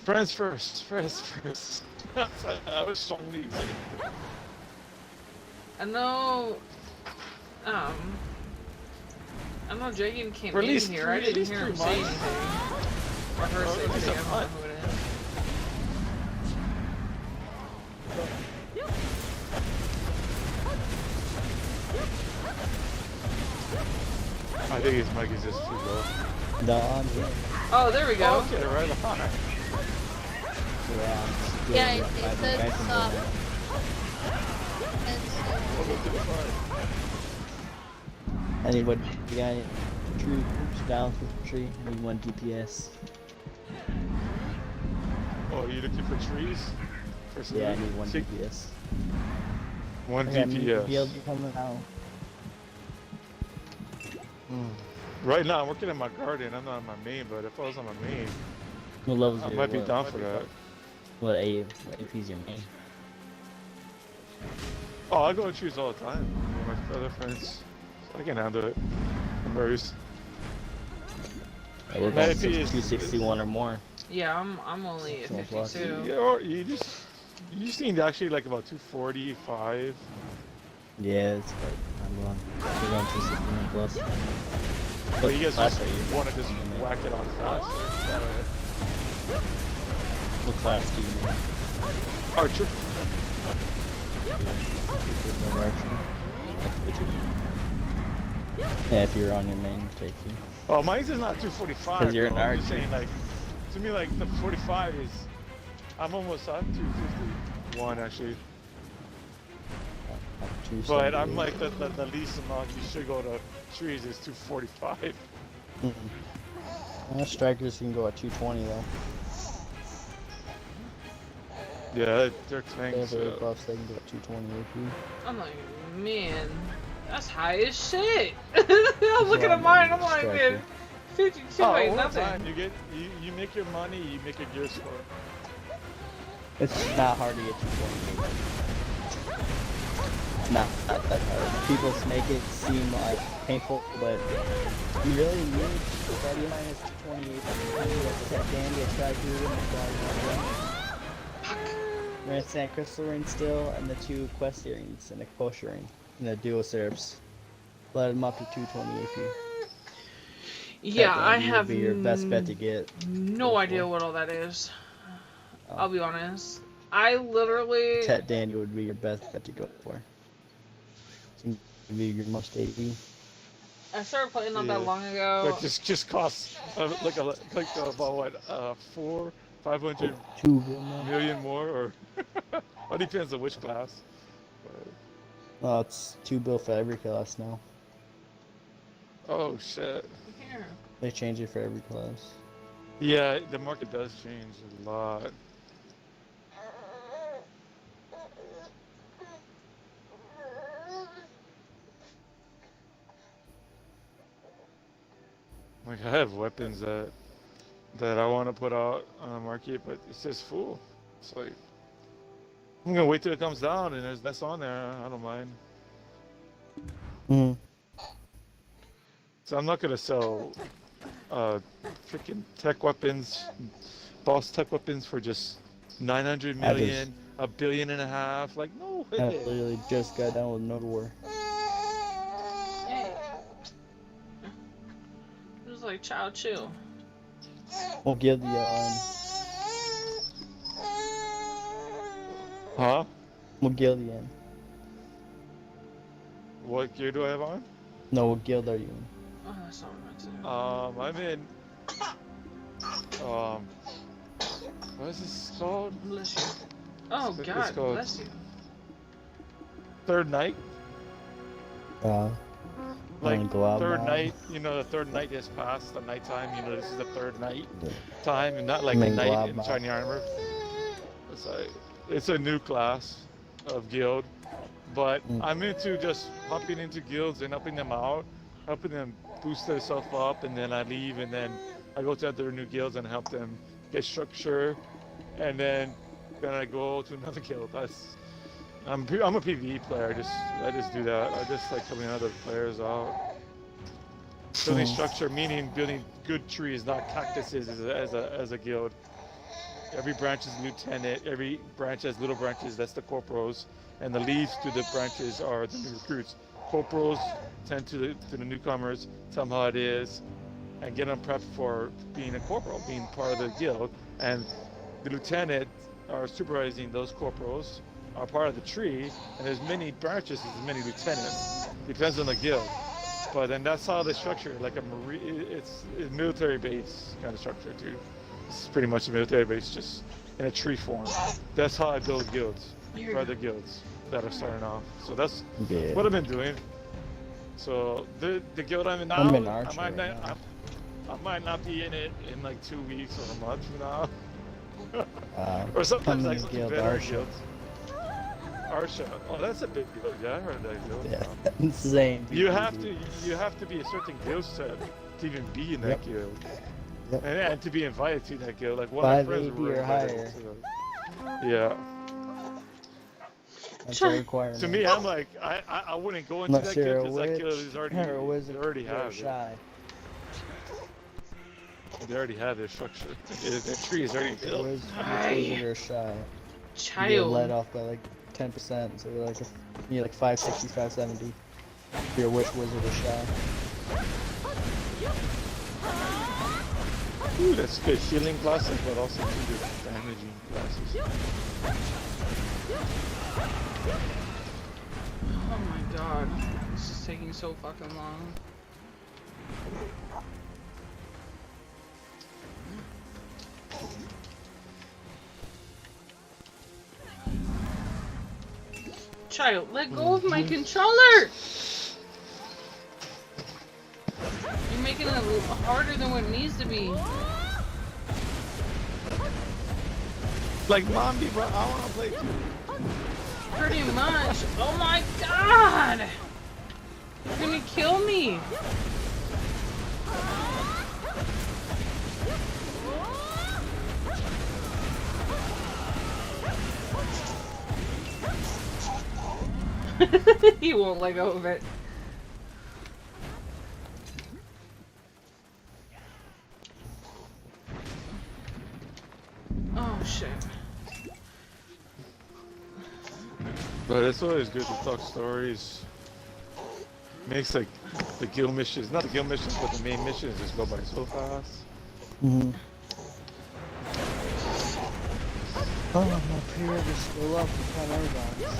friends first, friends first. I was strongly excited. I know. I know Jagan came For at in least here. I three- at didn't least hear 3 him say months. anything. Or her say at least anything. a I don't know month. who it is. I think his mic is just too low. No, I'm good. Oh, there we go. Okay, right on. Yeah, Yeah, I'm it still- I've said been guessing stop. that. Anybody got any troops down for tree? I need 1 DPS. Oh, you looking for trees? For some Yeah, I need 1 six- DPS. 1 I got new DPS. build coming out. Right now, I'm working on my garden. I'm not on my main, but if I was on my main, What levels I are might be what? down for that. What AP is your main? Oh, I go to trees all the time with my other friends. So I can handle it. No worries. Yeah, we're My going AP is- 261 or more. Yeah, I'm only at So plus. 52. Yeah, or you just need actually like about 245. Yeah, it's like, I'm going 261 plus. But you guys class just are you? want to just whack it on fast. What class do you need? Archer. Yeah, if you're on your main, take you. Oh, mine's is not 245. 'Cause you're an though. I'm just archer. saying, like, to me, like the 45 is. I'm almost at 251 actually. But I'm like the least amount you should go to trees is 245. Strikers can go at 220 though. Yeah, they're They tanks. have air buffs, they can go at 220 AP. I'm like, man, that's high as shit. I'm looking at mine. I'm like, man, 52 Oh, ain't over nothing. time, you make your money, you make your gear score. It's not hard to get 220 AP. It's not that hard. People make it seem like painful, but you really need Guardian minus 220 AP. You have Set Dandy, a Tri-Guru, and a Guardian. We're at Sand Crystal Ring still, and the 2 quest earrings, and a Kosher ring, and the dual syrups. Let them up to 220 AP. Yeah, Set I Dandy would have be your best bet to get. no Go idea for it. what all that is. Oh. I'll be honest. I literally. Tet Daniel would be your best bet to go for. be your most AV. I started playing not Yeah. that long ago. But just costs like about what 500 2 bill now. million more, or it depends on which class. But, Oh, it's 2 bill for every class now. oh shit. Here. They change it for every class. Yeah, the market does change a lot. Like I have weapons that I want to put out on the market, but it's just full. It's like I'm gonna wait till it comes down and that's on there. I don't mind. Mhm. So I'm not gonna sell freaking tech weapons, boss tech weapons for just 900 million, a billion and a half. Like no I way. literally just got done with Node War. Hey. It was like child chill. We'll give the Huh? what guild are you in? What gear do I have on? No, what guild are you in? Oh, that's not what I meant to. I'm in. What is this called? Bless you. Oh It's God, called- bless you. Third night. Like Glob third Mob. night. You know, the third night is past the nighttime. You know, this is the third night time, and not like I the mean, night Glob in Mob. shiny armor. It's like it's a new class of guild, but I'm into just hopping into guilds and helping them out, helping them boost themselves up, and then I leave, and then I go to other new guilds and help them get structure, and then I go to another guild. I'm a PvE player. I just do that. I just like helping other players out. Building structure, meaning building good trees, not cactuses, as a guild. Every branch is lieutenant. Every branch has little branches. That's the corporals, and the leads to the branches are the new recruits. Corporals tend to the newcomers, tell them how it is, and get them prepped for being a corporal, being part of the guild. And the lieutenant are supervising those corporals, are part of the tree, and there's many branches, there's many lieutenants. Depends on the guild. But then that's how they structure it, like it's a military base kind of structure too. It's pretty much a military base, just in a tree form. That's how I build guilds for other guilds that are starting off. So that's Yeah. what I've been doing. So the guild I'm in now, I'm in Archer I might right not, now. I might not be in it in like 2 weeks or a month from now. Or I'm sometimes in like the some guild better Archer. guilds. Arsha. Oh, that's a big guild. Yeah, I heard that guild. Yeah, insane. You have to be a certain guild set to even be in that Yep. guild. Yep. And to be invited to that guild. Like one of my friends 580 were or invited higher. to. Yeah. That's a requirement. To me, I'm like, I wouldn't go into Unless that you're guild a because that witch guild is already, or a wizard, they already you're have it. shy. They already have their structure. The tree is already You're a built. wizard or shy. You get let Child. off by like 10%, so you're like you're like 560, 570. If you're a witch, wizard, or shy. Ooh, that's good. Healing classes, but also good damaging classes. Oh my God, this is taking so fucking long. Child, let go of my controller! You're making it a little harder than what it needs to be. Like, Mombi, bro, I want to play too. Pretty much. Oh my God! You're gonna kill me! He won't let go of it. Oh shit. But it's always good to talk stories. Makes like the guild missions, not the guild missions, but the main missions just go by so fast. Mm-hmm. Oh, my period is still up for Amazon.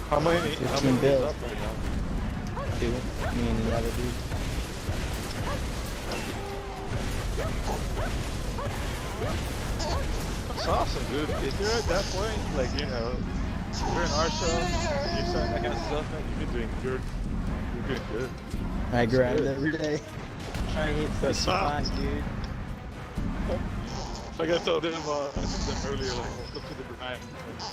How many 15 bills. up right now? Dude, me and the other dude. That's awesome, dude. If you're at that point, like, you know, you're in our show, you're starting that kind of stuff, man, you've been doing good. You're doing good. I grind good. every day. Try to hit That's 65, dude. Like I told them earlier, like, look to the grind,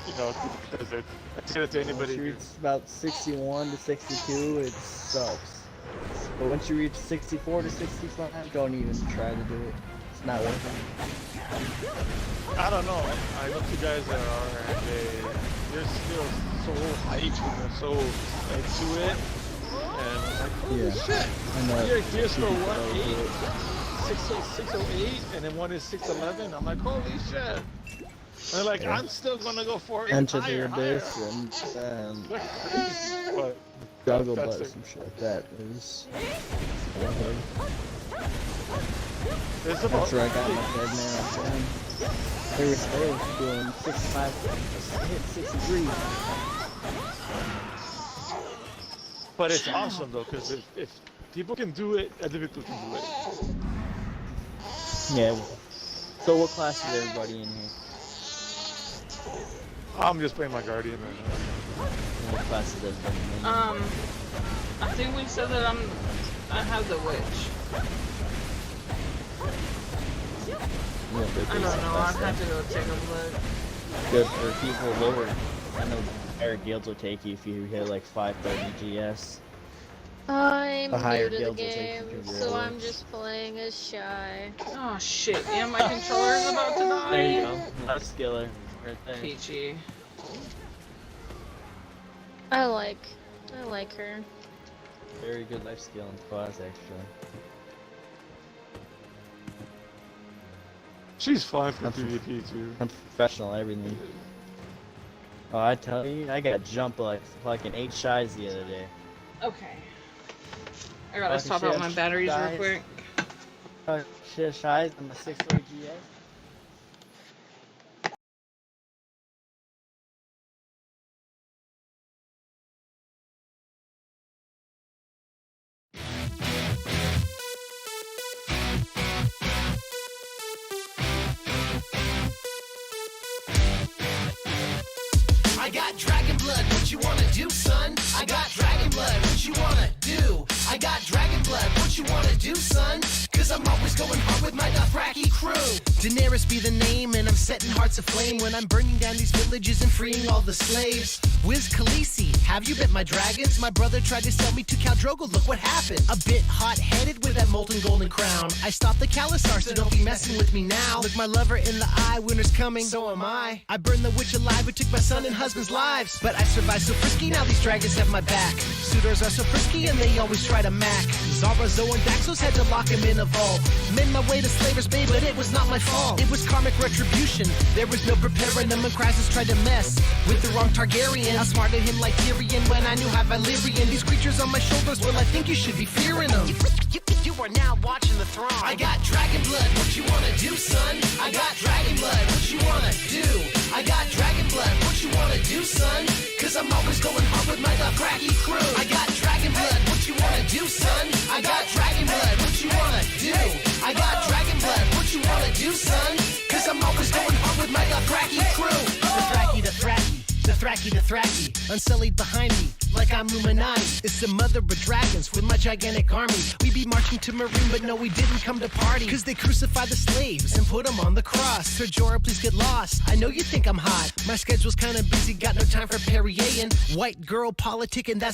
you know, because I say that to anybody. Once you reach about 61 to 62, it sucks. But once you reach 64 to 65, don't even try to do it. It's not worth it. I don't know. I look to guys that are, and they're still so hyped and they're so into it. And I'm like, holy shit! I know. You're just for People what, go do it. 608, and then one is 611. I'm like, holy shit! And they're like, Yeah. I'm still gonna go for it. Enter higher, the higher. abyss and Like, crazy. But juggle that's butts it. and shit like that is. It's about That's where I got my head now. Man. They were doing 65, hit 63. But it's awesome though, because if people can do it, other people can do it. Yeah. So what class is everybody in here? I'm just playing my Guardian right now. What class is everybody in? I think we said that I have the witch. I don't know. I'd have to go take a look. Good for people lower. I know higher guilds will take you if you hit like 530 GS. I'm The higher new to the guilds will take game, you to so your I'm levels. just playing as Shy. Oh shit! And my controller's about to die. There you go. Life skiller right there. Peachy. I like her. Very good life skill in class actually. She's fine for That's- PvP too. I'm professional at everything. Oh, I tell you, I got jumped like fucking 8 shies the other day. Okay. I gotta Fucking swap out shit, my batteries real guys. quick. Oh shit, shies on my 640 GS. I got dragon blood, what you wanna do, son? I got dragon blood, what you wanna do? I got dragon blood, what you wanna do, son? Cause I'm always going hard with my Dothraki crew. Daenerys be the name, and I'm setting hearts aflame when I'm burning down these villages and freeing all the slaves. Wiz Khaleesi, have you bit my dragons? My brother tried to sell me to Khal Drogo, look what happened. A bit hot-headed with that molten golden crown. I stopped the Khalasar, so don't be messing with me now. Look my lover in the eye, winter's coming, so am I. I burned the witch alive who took my son and husband's lives. But I survived so frisky, now these dragons have my back. Suitors are so frisky and they always try to mac. Zara, Zoe, and Daxos had to lock him in a vault. Made my way to Slaver's Bay, but it was not my fault. It was karmic retribution. There was no preparing them when Krasus tried to mess with the wrong Targaryen. I smarted him like Tyrion when I knew how Valyrian. These creatures on my shoulders, well, I think you should be fearing them. You are now watching the throne. I got dragon blood, what you wanna do, son? I got dragon blood, what you wanna do? I got dragon blood, what you wanna do, son? Cause I'm always going hard with my Dothraki crew. I got dragon blood, what you wanna do, son? I got dragon blood, what you wanna do? I got dragon blood, what you wanna do, son? Cause I'm always going hard with my Dothraki crew. The Dothraki, unsullied behind me, like I'm Illuminati. It's the mother of dragons with my gigantic army. We be marching to Marine, but no, we didn't come to party. Cause they crucified the slaves and put them on the cross. Sir Jorah, please get lost. I know you think I'm hot. My schedule's kinda busy, got no time for parrying. White girl politicking, that's